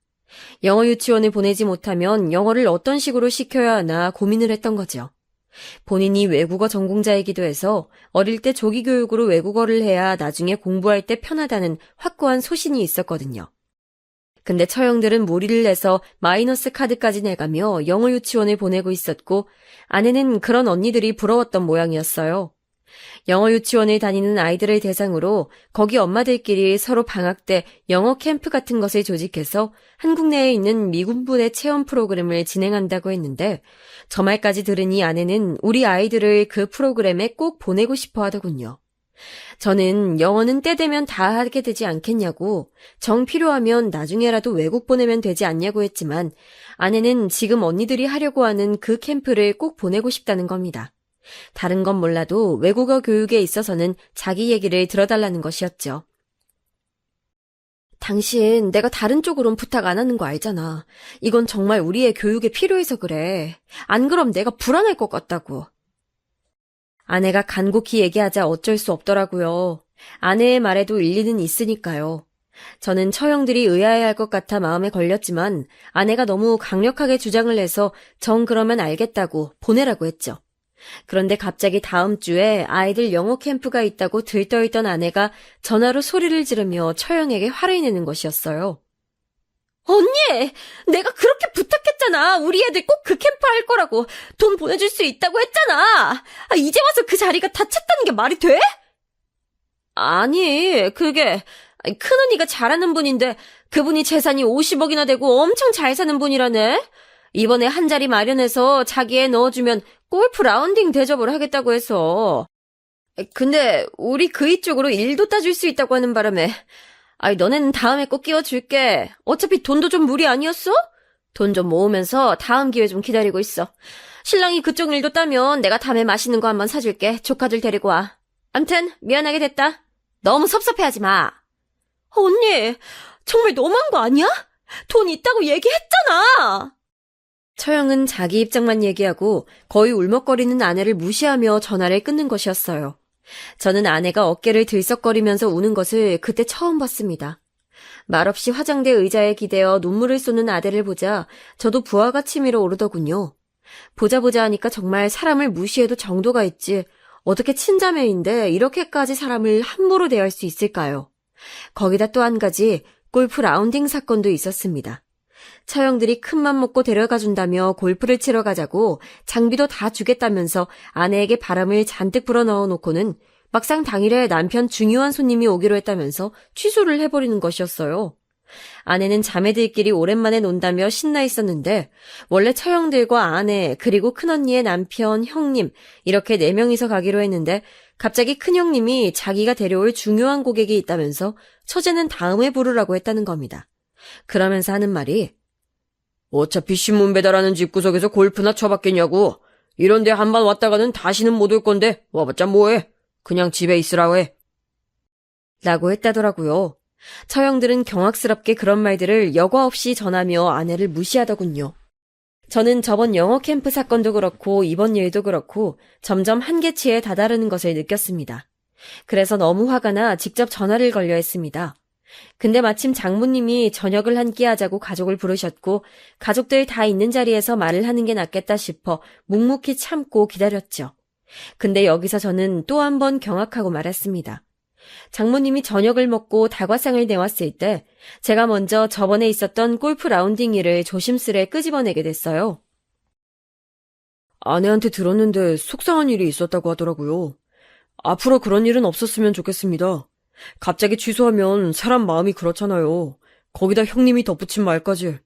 영어 유치원에 보내지 못하면 영어를 어떤 식으로 시켜야 하나 고민을 했던 거죠. 본인이 외국어 전공자이기도 해서 어릴 때 조기 교육으로 외국어를 해야 나중에 공부할 때 편하다는 확고한 소신이 있었거든요. 근데 처형들은 무리를 내서 마이너스 카드까지 내가며 영어 유치원을 보내고 있었고 아내는 그런 언니들이 부러웠던 모양이었어요. 영어 유치원을 다니는 아이들을 대상으로 거기 엄마들끼리 서로 방학 때 영어 캠프 같은 것을 조직해서 한국 내에 있는 미군 부대 체험 프로그램을 진행한다고 했는데 저 말까지 들으니 아내는 우리 아이들을 그 프로그램에 꼭 보내고 싶어 하더군요. 저는 영어는 때 되면 다 하게 되지 않겠냐고, 정 필요하면 나중에라도 외국 보내면 되지 않냐고 했지만 아내는 지금 언니들이 하려고 하는 그 캠프를 꼭 보내고 싶다는 겁니다. 다른 건 몰라도 외국어 교육에 있어서는 자기 얘기를 들어달라는 것이었죠. 당신 내가 다른 쪽으론 부탁 안 하는 거 알잖아. 이건 정말 우리의 교육에 필요해서 그래. 안 그럼 내가 불안할 것 같다고. 아내가 간곡히 얘기하자 어쩔 수 없더라고요. 아내의 말에도 일리는 있으니까요. 저는 처형들이 의아해할 것 같아 마음에 걸렸지만 아내가 너무 강력하게 주장을 해서 정 그러면 알겠다고 보내라고 했죠. 그런데 갑자기 다음 주에 아이들 영어 캠프가 있다고 들떠있던 아내가 전화로 소리를 지르며 처형에게 화를 내는 것이었어요. 언니! 내가 그렇게 부탁했잖아. 우리 애들 꼭 그 캠프 할 거라고. 돈 보내줄 수 있다고 했잖아. 이제 와서 그 자리가 다 찼다는 게 말이 돼? 아니, 그게 큰언니가 잘하는 분인데 그분이 재산이 50억이나 되고 엄청 잘 사는 분이라네. 이번에 한 자리 마련해서 자기 애 넣어주면 골프 라운딩 대접을 하겠다고 해서. 근데 우리 그이 쪽으로 일도 따줄 수 있다고 하는 바람에 너네는 다음에 꼭 끼워줄게. 어차피 돈도 좀 무리 아니었어? 돈 좀 모으면서 다음 기회 좀 기다리고 있어. 신랑이 그쪽 일도 따면 내가 다음에 맛있는 거 한번 사줄게. 조카들 데리고 와. 암튼 미안하게 됐다. 너무 섭섭해하지 마. 언니, 정말 너무한 거 아니야? 돈 있다고 얘기했잖아. 처형은 자기 입장만 얘기하고 거의 울먹거리는 아내를 무시하며 전화를 끊는 것이었어요. 저는 아내가 어깨를 들썩거리면서 우는 것을 그때 처음 봤습니다. 말없이 화장대 의자에 기대어 눈물을 쏟는 아내를 보자 저도 부하가 치밀어 오르더군요. 보자 하니까 정말 사람을 무시해도 정도가 있지 어떻게 친자매인데 이렇게까지 사람을 함부로 대할 수 있을까요? 거기다 또 한 가지 골프 라운딩 사건도 있었습니다. 처형들이 큰맘 먹고 데려가 준다며 골프를 치러 가자고 장비도 다 주겠다면서 아내에게 바람을 잔뜩 불어넣어 놓고는 막상 당일에 남편 중요한 손님이 오기로 했다면서 취소를 해버리는 것이었어요. 아내는 자매들끼리 오랜만에 논다며 신나 있었는데 원래 처형들과 아내 그리고 큰언니의 남편, 형님 이렇게 4명이서 가기로 했는데 갑자기 큰형님이 자기가 데려올 중요한 고객이 있다면서 처제는 다음에 부르라고 했다는 겁니다. 그러면서 하는 말이 어차피 신문 배달하는 집구석에서 골프나 쳐봤겠냐고. 이런데 한번 왔다가는 다시는 못 올 건데 와봤자 뭐해. 그냥 집에 있으라고 해. 라고 했다더라고요. 처형들은 경악스럽게 그런 말들을 여과 없이 전하며 아내를 무시하더군요. 저는 저번 영어 캠프 사건도 그렇고 이번 일도 그렇고 점점 한계치에 다다르는 것을 느꼈습니다. 그래서 너무 화가 나 직접 전화를 걸려 했습니다. 근데 마침 장모님이 저녁을 한 끼 하자고 가족을 부르셨고 가족들 다 있는 자리에서 말을 하는 게 낫겠다 싶어 묵묵히 참고 기다렸죠. 근데 여기서 저는 또 한 번 경악하고 말았습니다. 장모님이 저녁을 먹고 다과상을 내왔을 때 제가 먼저 저번에 있었던 골프 라운딩이를 조심스레 끄집어내게 됐어요. 아내한테 들었는데 속상한 일이 있었다고 하더라고요. 앞으로 그런 일은 없었으면 좋겠습니다. 갑자기 취소하면 사람 마음이 그렇잖아요. 거기다 형님이 덧붙인 말까지.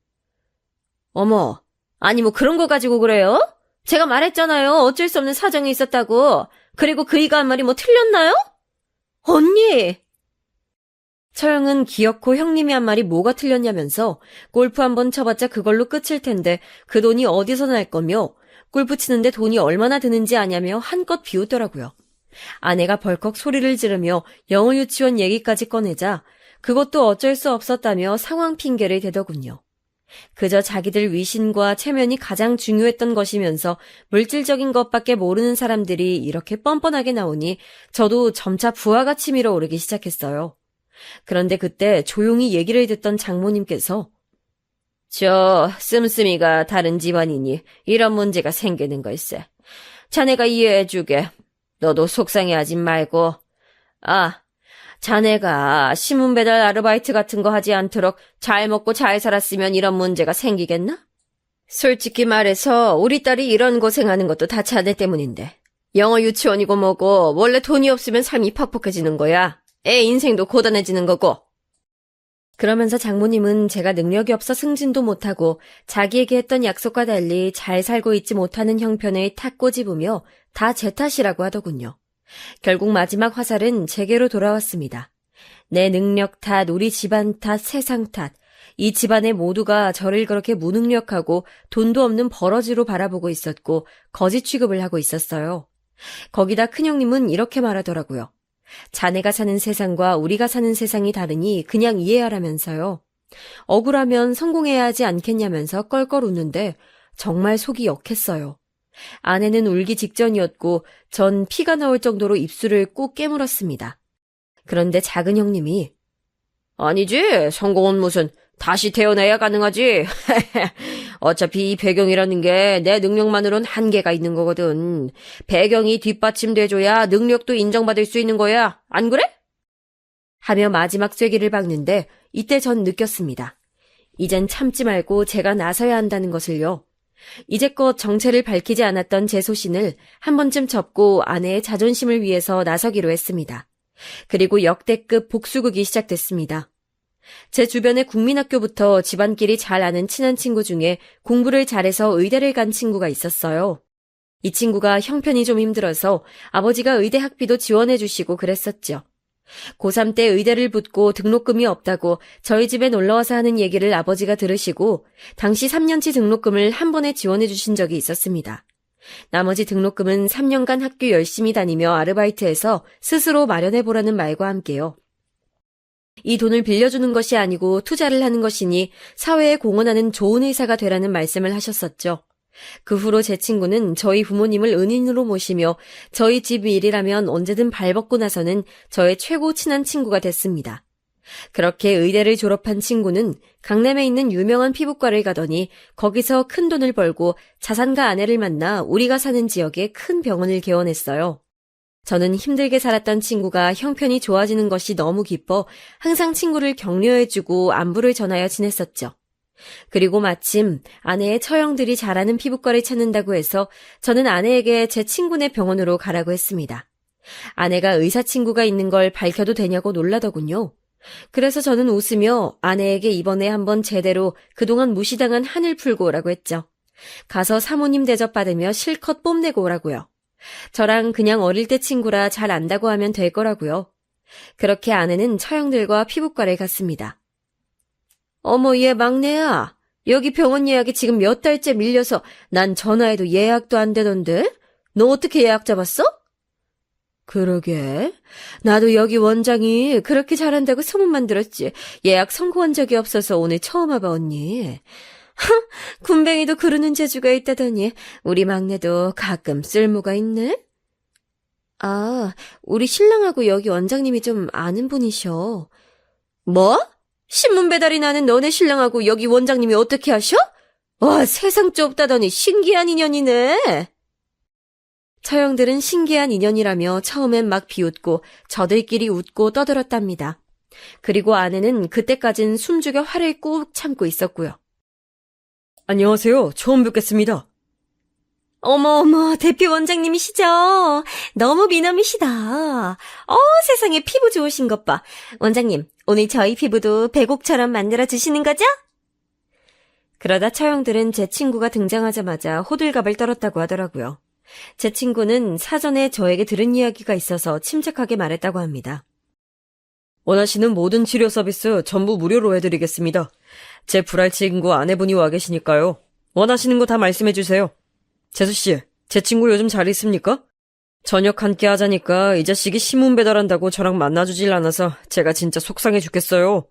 어머, 아니 뭐 그런 거 가지고 그래요? 제가 말했잖아요. 어쩔 수 없는 사정이 있었다고. 그리고 그이가 한 말이 뭐 틀렸나요? 언니! 처형은 기어코 형님이 한 말이 뭐가 틀렸냐면서 골프 한번 쳐봤자 그걸로 끝일 텐데 그 돈이 어디서 날 거며 골프 치는데 돈이 얼마나 드는지 아냐며 한껏 비웃더라고요. 아내가 벌컥 소리를 지르며 영어 유치원 얘기까지 꺼내자 그것도 어쩔 수 없었다며 상황 핑계를 대더군요. 그저 자기들 위신과 체면이 가장 중요했던 것이면서 물질적인 것밖에 모르는 사람들이 이렇게 뻔뻔하게 나오니 저도 점차 부하가 치밀어 오르기 시작했어요. 그런데 그때 조용히 얘기를 듣던 장모님께서 저 씀씀이가 다른 집안이니 이런 문제가 생기는 걸세. 자네가 이해해주게. 너도 속상해하지 말고. 아, 자네가 신문 배달 아르바이트 같은 거 하지 않도록 잘 먹고 잘 살았으면 이런 문제가 생기겠나? 솔직히 말해서 우리 딸이 이런 고생하는 것도 다 자네 때문인데. 영어 유치원이고 뭐고 원래 돈이 없으면 삶이 퍽퍽해지는 거야. 애 인생도 고단해지는 거고. 그러면서 장모님은 제가 능력이 없어 승진도 못하고 자기에게 했던 약속과 달리 잘 살고 있지 못하는 형편을 탁 꼬집으며 다 제 탓이라고 하더군요. 결국 마지막 화살은 제게로 돌아왔습니다. 내 능력 탓, 우리 집안 탓, 세상 탓. 이 집안의 모두가 저를 그렇게 무능력하고 돈도 없는 버러지로 바라보고 있었고 거짓 취급을 하고 있었어요. 거기다 큰형님은 이렇게 말하더라고요. 자네가 사는 세상과 우리가 사는 세상이 다르니 그냥 이해하라면서요. 억울하면 성공해야 하지 않겠냐면서 껄껄 웃는데 정말 속이 역했어요. 아내는 울기 직전이었고 전 피가 나올 정도로 입술을 꾹 깨물었습니다. 그런데 작은 형님이 아니지, 성공은 무슨 다시 태어나야 가능하지. 어차피 이 배경이라는 게 내 능력만으론 한계가 있는 거거든. 배경이 뒷받침돼줘야 능력도 인정받을 수 있는 거야. 안 그래? 하며 마지막 쐐기를 박는데 이때 전 느꼈습니다. 이젠 참지 말고 제가 나서야 한다는 것을요. 이제껏 정체를 밝히지 않았던 제 소신을 한 번쯤 접고 아내의 자존심을 위해서 나서기로 했습니다. 그리고 역대급 복수극이 시작됐습니다. 제 주변의 국민학교부터 집안끼리 잘 아는 친한 친구 중에 공부를 잘해서 의대를 간 친구가 있었어요. 이 친구가 형편이 좀 힘들어서 아버지가 의대 학비도 지원해 주시고 그랬었죠. 고3 때 의대를 붙고 등록금이 없다고 저희 집에 놀러와서 하는 얘기를 아버지가 들으시고 당시 3년치 등록금을 한 번에 지원해 주신 적이 있었습니다. 나머지 등록금은 3년간 학교 열심히 다니며 아르바이트해서 스스로 마련해보라는 말과 함께요. 이 돈을 빌려주는 것이 아니고 투자를 하는 것이니 사회에 공헌하는 좋은 의사가 되라는 말씀을 하셨었죠. 그 후로 제 친구는 저희 부모님을 은인으로 모시며 저희 집 일이라면 언제든 발벗고 나서는 저의 최고 친한 친구가 됐습니다. 그렇게 의대를 졸업한 친구는 강남에 있는 유명한 피부과를 가더니 거기서 큰 돈을 벌고 자산가 아내를 만나 우리가 사는 지역에 큰 병원을 개원했어요. 저는 힘들게 살았던 친구가 형편이 좋아지는 것이 너무 기뻐 항상 친구를 격려해주고 안부를 전하여 지냈었죠. 그리고 마침 아내의 처형들이 잘하는 피부과를 찾는다고 해서 저는 아내에게 제 친구네 병원으로 가라고 했습니다. 아내가 의사 친구가 있는 걸 밝혀도 되냐고 놀라더군요. 그래서 저는 웃으며 아내에게 이번에 한번 제대로 그동안 무시당한 한을 풀고 오라고 했죠. 가서 사모님 대접받으며 실컷 뽐내고 오라고요. 저랑 그냥 어릴 때 친구라 잘 안다고 하면 될 거라고요. 그렇게 아내는 처형들과 피부과를 갔습니다. 어머, 얘 막내야. 여기 병원 예약이 지금 몇 달째 밀려서 난 전화해도 예약도 안 되던데? 너 어떻게 예약 잡았어? 그러게. 나도 여기 원장이 그렇게 잘한다고 소문만 들었지. 예약 성공한 적이 없어서 오늘 처음 와봐, 언니. 군뱅이도 그러는 재주가 있다더니 우리 막내도 가끔 쓸모가 있네? 아, 우리 신랑하고 여기 원장님이 좀 아는 분이셔. 뭐? 신문 배달이 나는 너네 신랑하고 여기 원장님이 어떻게 하셔? 와, 세상 좁다더니 신기한 인연이네. 처형들은 신기한 인연이라며 처음엔 막 비웃고 저들끼리 웃고 떠들었답니다. 그리고 아내는 그때까진 숨죽여 화를 꾹 참고 있었고요. 안녕하세요. 처음 뵙겠습니다. 어머, 대표 원장님이시죠? 너무 미남이시다. 세상에 피부 좋으신 것 봐. 원장님, 오늘 저희 피부도 백옥처럼 만들어 주시는 거죠? 그러다 처형들은 제 친구가 등장하자마자 호들갑을 떨었다고 하더라고요. 제 친구는 사전에 저에게 들은 이야기가 있어서 침착하게 말했다고 합니다. 원하시는 모든 치료 서비스 전부 무료로 해드리겠습니다. 제 불알 친구 아내분이 와 계시니까요. 원하시는 거 다 말씀해주세요. 재수씨, 제 친구 요즘 잘 있습니까? 저녁 함께 하자니까 이 자식이 신문 배달한다고 저랑 만나주질 않아서 제가 진짜 속상해 죽겠어요.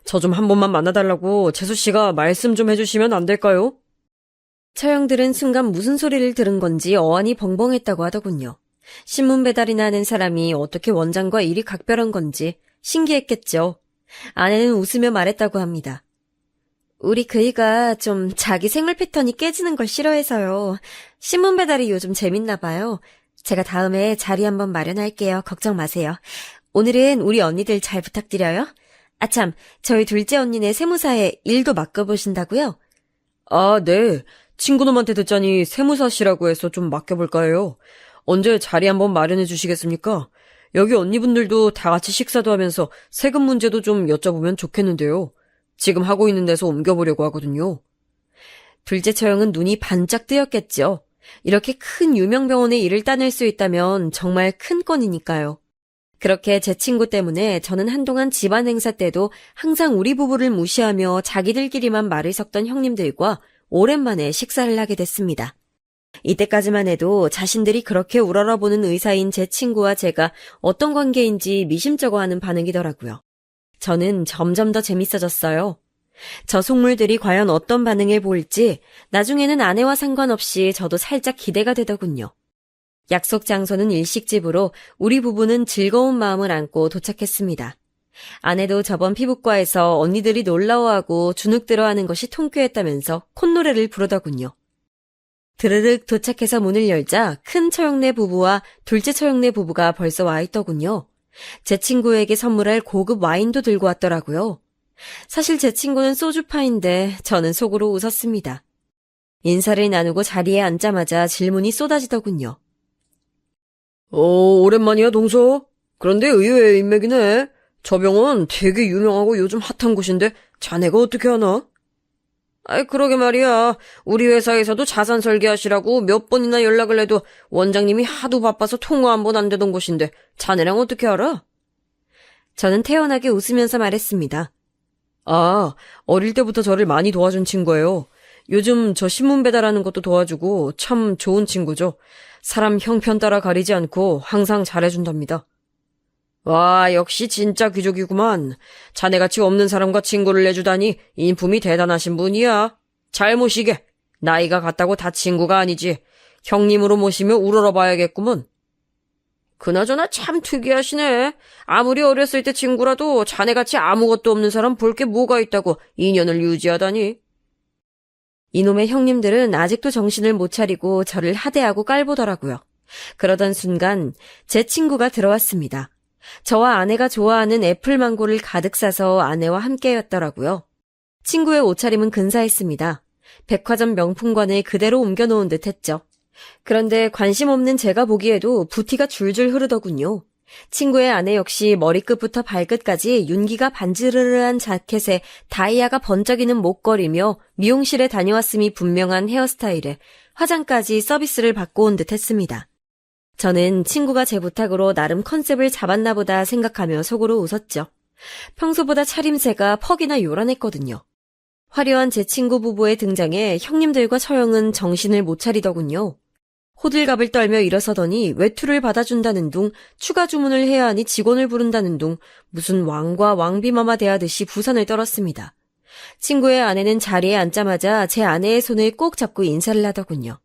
저 좀 한 번만 만나달라고 재수씨가 말씀 좀 해주시면 안 될까요? 처형들은 순간 무슨 소리를 들은 건지 어안이 벙벙했다고 하더군요. 신문 배달이나 하는 사람이 어떻게 원장과 일이 각별한 건지 신기했겠죠. 아내는 웃으며 말했다고 합니다. 우리 그이가 좀 자기 생활 패턴이 깨지는 걸 싫어해서요. 신문 배달이 요즘 재밌나 봐요. 제가 다음에 자리 한번 마련할게요. 걱정 마세요. 오늘은 우리 언니들 잘 부탁드려요. 아참, 저희 둘째 언니네 세무사에 일도 맡겨보신다고요? 아, 네. 친구놈한테 듣자니 세무사시라고 해서 좀 맡겨볼까 해요. 언제 자리 한번 마련해 주시겠습니까? 여기 언니분들도 다 같이 식사도 하면서 세금 문제도 좀 여쭤보면 좋겠는데요. 지금 하고 있는 데서 옮겨보려고 하거든요. 둘째 처형은 눈이 반짝 뜨였겠죠. 이렇게 큰 유명병원에 일을 따낼 수 있다면 정말 큰 건이니까요. 그렇게 제 친구 때문에 저는 한동안 집안 행사 때도 항상 우리 부부를 무시하며 자기들끼리만 말을 섞던 형님들과 오랜만에 식사를 하게 됐습니다. 이때까지만 해도 자신들이 그렇게 우러러보는 의사인 제 친구와 제가 어떤 관계인지 미심쩍어 하는 반응이더라고요. 저는 점점 더 재밌어졌어요. 저 속물들이 과연 어떤 반응을 보일지 나중에는 아내와 상관없이 저도 살짝 기대가 되더군요. 약속 장소는 일식집으로 우리 부부는 즐거운 마음을 안고 도착했습니다. 아내도 저번 피부과에서 언니들이 놀라워하고 주눅들어하는 것이 통쾌했다면서 콧노래를 부르더군요. 드르륵 도착해서 문을 열자 큰 처형네 부부와 둘째 처형네 부부가 벌써 와 있더군요. 제 친구에게 선물할 고급 와인도 들고 왔더라고요. 사실 제 친구는 소주파인데 저는 속으로 웃었습니다. 인사를 나누고 자리에 앉자마자 질문이 쏟아지더군요. 오랜만이야, 동서. 그런데 의외의 인맥이네. 저 병원 되게 유명하고 요즘 핫한 곳인데 자네가 어떻게 하나? 아이, 그러게 말이야. 우리 회사에서도 자산 설계하시라고 몇 번이나 연락을 해도 원장님이 하도 바빠서 통화 한 번 안 되던 곳인데 자네랑 어떻게 알아? 저는 태연하게 웃으면서 말했습니다. 아, 어릴 때부터 저를 많이 도와준 친구예요. 요즘 저 신문 배달하는 것도 도와주고 참 좋은 친구죠. 사람 형편 따라 가리지 않고 항상 잘해준답니다. 와, 역시 진짜 귀족이구만. 자네같이 없는 사람과 친구를 내주다니 인품이 대단하신 분이야. 잘 모시게. 나이가 같다고 다 친구가 아니지. 형님으로 모시며 우러러봐야겠구먼. 그나저나 참 특이하시네. 아무리 어렸을 때 친구라도 자네같이 아무것도 없는 사람 볼 게 뭐가 있다고 인연을 유지하다니. 이놈의 형님들은 아직도 정신을 못 차리고 저를 하대하고 깔보더라고요. 그러던 순간 제 친구가 들어왔습니다. 저와 아내가 좋아하는 애플망고를 가득 싸서 아내와 함께였더라고요. 친구의 옷차림은 근사했습니다. 백화점 명품관을 그대로 옮겨놓은 듯 했죠. 그런데 관심 없는 제가 보기에도 부티가 줄줄 흐르더군요. 친구의 아내 역시 머리끝부터 발끝까지 윤기가 반지르르한 자켓에 다이아가 번쩍이는 목걸이며 미용실에 다녀왔음이 분명한 헤어스타일에 화장까지 서비스를 받고 온 듯 했습니다. 저는 친구가 제 부탁으로 나름 컨셉을 잡았나 보다 생각하며 속으로 웃었죠. 평소보다 차림새가 퍽이나 요란했거든요. 화려한 제 친구 부부의 등장에 형님들과 처형은 정신을 못 차리더군요. 호들갑을 떨며 일어서더니 외투를 받아준다는 둥, 추가 주문을 해야 하니 직원을 부른다는 둥, 무슨 왕과 왕비마마 대하듯이 부산을 떨었습니다. 친구의 아내는 자리에 앉자마자 제 아내의 손을 꼭 잡고 인사를 하더군요.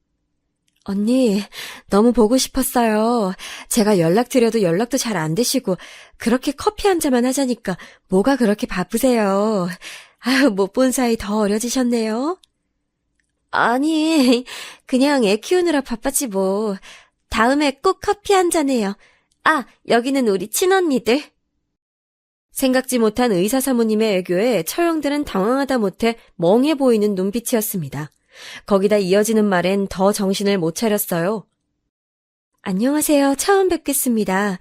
언니, 너무 보고 싶었어요. 제가 연락드려도 연락도 잘 안 되시고 그렇게 커피 한 잔만 하자니까 뭐가 그렇게 바쁘세요. 아유, 못 본 사이 더 어려지셨네요. 아니, 그냥 애 키우느라 바빴지 뭐. 다음에 꼭 커피 한 잔 해요. 아, 여기는 우리 친언니들. 생각지 못한 의사 사모님의 애교에 처형들은 당황하다 못해 멍해 보이는 눈빛이었습니다. 거기다 이어지는 말엔 더 정신을 못 차렸어요. 안녕하세요. 처음 뵙겠습니다.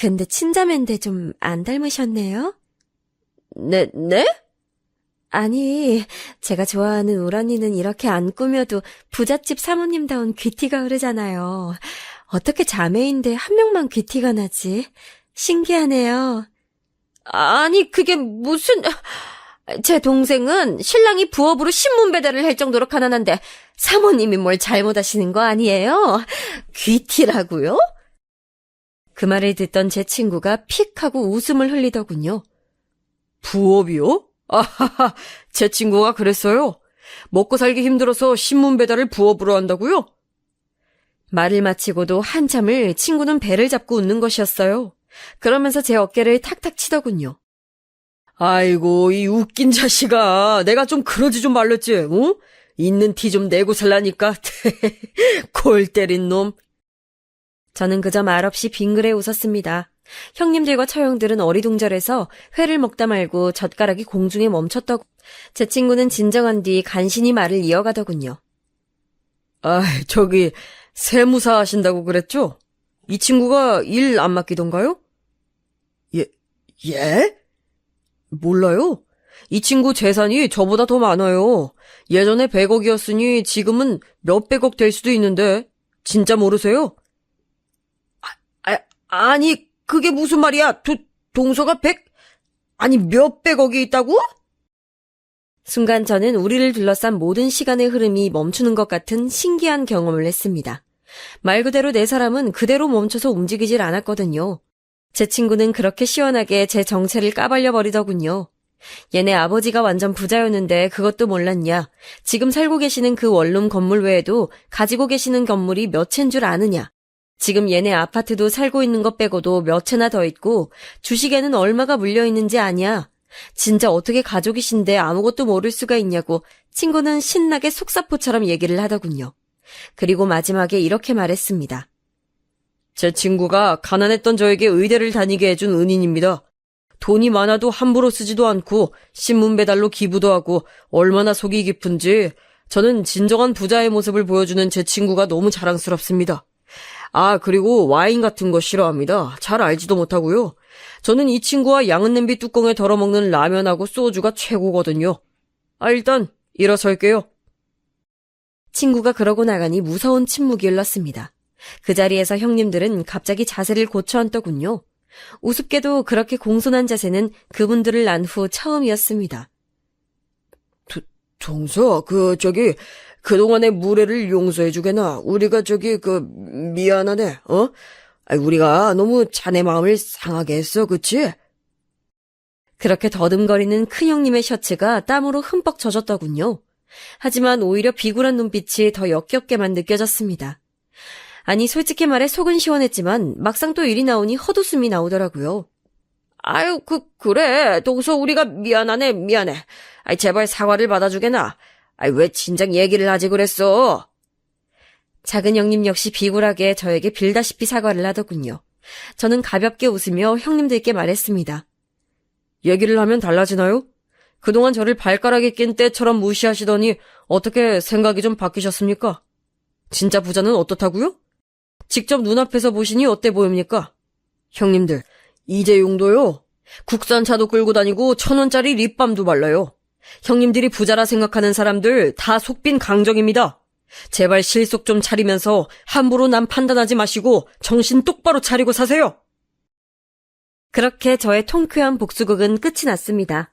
근데 친자매인데 좀 안 닮으셨네요? 네? 아니, 제가 좋아하는 우란이는 이렇게 안 꾸며도 부잣집 사모님다운 귀티가 흐르잖아요. 어떻게 자매인데 한 명만 귀티가 나지? 신기하네요. 아니, 그게 무슨... 제 동생은 신랑이 부업으로 신문 배달을 할 정도로 가난한데 사모님이 뭘 잘못하시는 거 아니에요? 귀티라고요? 그 말을 듣던 제 친구가 픽 하고 웃음을 흘리더군요. 부업이요? 아하하, 제 친구가 그랬어요. 먹고 살기 힘들어서 신문 배달을 부업으로 한다고요? 말을 마치고도 한참을 친구는 배를 잡고 웃는 것이었어요. 그러면서 제 어깨를 탁탁 치더군요. 아이고, 이 웃긴 자식아. 내가 좀 그러지 좀 말랬지, 어? 있는 티 좀 내고 살라니까. 골 때린 놈. 저는 그저 말없이 빙그레 웃었습니다. 형님들과 처형들은 어리둥절해서 회를 먹다 말고 젓가락이 공중에 멈췄더고 제 친구는 진정한 뒤 간신히 말을 이어가더군요. 아, 저기 세무사 하신다고 그랬죠? 이 친구가 일 안 맡기던가요? 예? 몰라요. 이 친구 재산이 저보다 더 많아요. 예전에 100억이었으니 지금은 몇백억 될 수도 있는데 진짜 모르세요? 아니 그게 무슨 말이야? 동서가 100? 아니 몇백억이 있다고? 순간 저는 우리를 둘러싼 모든 시간의 흐름이 멈추는 것 같은 신기한 경험을 했습니다. 말 그대로 내 사람은 그대로 멈춰서 움직이질 않았거든요. 제 친구는 그렇게 시원하게 제 정체를 까발려 버리더군요. 얘네 아버지가 완전 부자였는데 그것도 몰랐냐. 지금 살고 계시는 그 원룸 건물 외에도 가지고 계시는 건물이 몇 채인 줄 아느냐. 지금 얘네 아파트도 살고 있는 것 빼고도 몇 채나 더 있고 주식에는 얼마가 물려있는지 아냐. 진짜 어떻게 가족이신데 아무것도 모를 수가 있냐고 친구는 신나게 속사포처럼 얘기를 하더군요. 그리고 마지막에 이렇게 말했습니다. 제 친구가 가난했던 저에게 의대를 다니게 해준 은인입니다. 돈이 많아도 함부로 쓰지도 않고 신문 배달로 기부도 하고 얼마나 속이 깊은지 저는 진정한 부자의 모습을 보여주는 제 친구가 너무 자랑스럽습니다. 아, 그리고 와인 같은 거 싫어합니다. 잘 알지도 못하고요. 저는 이 친구와 양은 냄비 뚜껑에 덜어먹는 라면하고 소주가 최고거든요. 아, 일단 일어설게요. 친구가 그러고 나가니 무서운 침묵이 흘렀습니다. 그 자리에서 형님들은 갑자기 자세를 고쳐앉더군요. 우습게도 그렇게 공손한 자세는 그분들을 난 후 처음이었습니다. 동서, 그동안의 무례를 용서해주게나. 우리가 미안하네, 어? 우리가 너무 자네 마음을 상하게 했어, 그치? 그렇게 더듬거리는 큰형님의 셔츠가 땀으로 흠뻑 젖었더군요. 하지만 오히려 비굴한 눈빛이 더 역겹게만 느껴졌습니다. 아니 솔직히 말해 속은 시원했지만 막상 또 일이 나오니 헛웃음이 나오더라고요. 아유, 그래. 동서 우리가 미안해. 제발 사과를 받아주게나. 왜 진작 얘기를 하지 그랬어? 작은 형님 역시 비굴하게 저에게 빌다시피 사과를 하더군요. 저는 가볍게 웃으며 형님들께 말했습니다. 얘기를 하면 달라지나요? 그동안 저를 발가락에 낀 때처럼 무시하시더니 어떻게 생각이 좀 바뀌셨습니까? 진짜 부자는 어떻다고요? 직접 눈앞에서 보시니 어때 보입니까? 형님들, 이재용도요. 국산 차도 끌고 다니고 1,000원짜리 립밤도 발라요. 형님들이 부자라 생각하는 사람들 다 속빈 강정입니다. 제발 실속 좀 차리면서 함부로 남 판단하지 마시고 정신 똑바로 차리고 사세요. 그렇게 저의 통쾌한 복수극은 끝이 났습니다.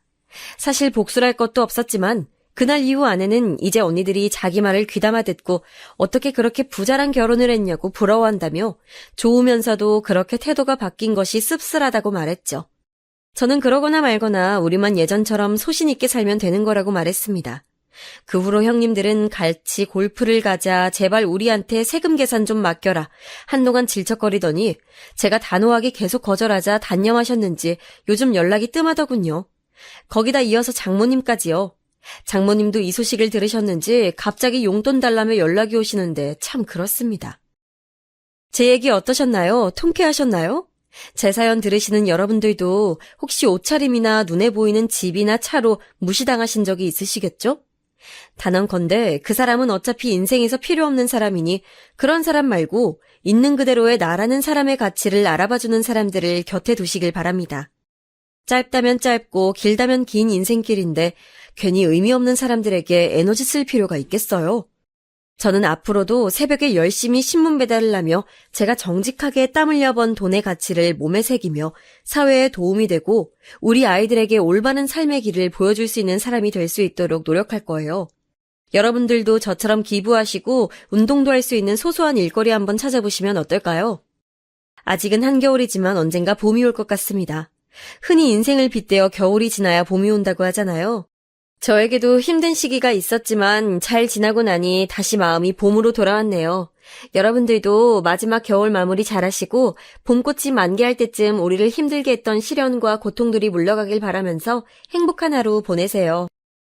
사실 복수랄 것도 없었지만 그날 이후 아내는 이제 언니들이 자기 말을 귀담아 듣고 어떻게 그렇게 부자랑 결혼을 했냐고 부러워한다며 좋으면서도 그렇게 태도가 바뀐 것이 씁쓸하다고 말했죠. 저는 그러거나 말거나 우리만 예전처럼 소신 있게 살면 되는 거라고 말했습니다. 그 후로 형님들은 같이 골프를 가자, 제발 우리한테 세금 계산 좀 맡겨라 한동안 질척거리더니 제가 단호하게 계속 거절하자 단념하셨는지 요즘 연락이 뜸하더군요. 거기다 이어서 장모님까지요. 장모님도 이 소식을 들으셨는지 갑자기 용돈 달라며 연락이 오시는데 참 그렇습니다. 제 얘기 어떠셨나요? 통쾌하셨나요? 제 사연 들으시는 여러분들도 혹시 옷차림이나 눈에 보이는 집이나 차로 무시당하신 적이 있으시겠죠? 단언컨대 그 사람은 어차피 인생에서 필요 없는 사람이니 그런 사람 말고 있는 그대로의 나라는 사람의 가치를 알아봐주는 사람들을 곁에 두시길 바랍니다. 짧다면 짧고 길다면 긴 인생길인데 괜히 의미 없는 사람들에게 에너지 쓸 필요가 있겠어요? 저는 앞으로도 새벽에 열심히 신문 배달을 하며 제가 정직하게 땀 흘려 번 돈의 가치를 몸에 새기며 사회에 도움이 되고 우리 아이들에게 올바른 삶의 길을 보여줄 수 있는 사람이 될 수 있도록 노력할 거예요. 여러분들도 저처럼 기부하시고 운동도 할 수 있는 소소한 일거리 한번 찾아보시면 어떨까요? 아직은 한겨울이지만 언젠가 봄이 올 것 같습니다. 흔히 인생을 빗대어 겨울이 지나야 봄이 온다고 하잖아요. 저에게도 힘든 시기가 있었지만 잘 지나고 나니 다시 마음이 봄으로 돌아왔네요. 여러분들도 마지막 겨울 마무리 잘하시고 봄꽃이 만개할 때쯤 우리를 힘들게 했던 시련과 고통들이 물러가길 바라면서 행복한 하루 보내세요.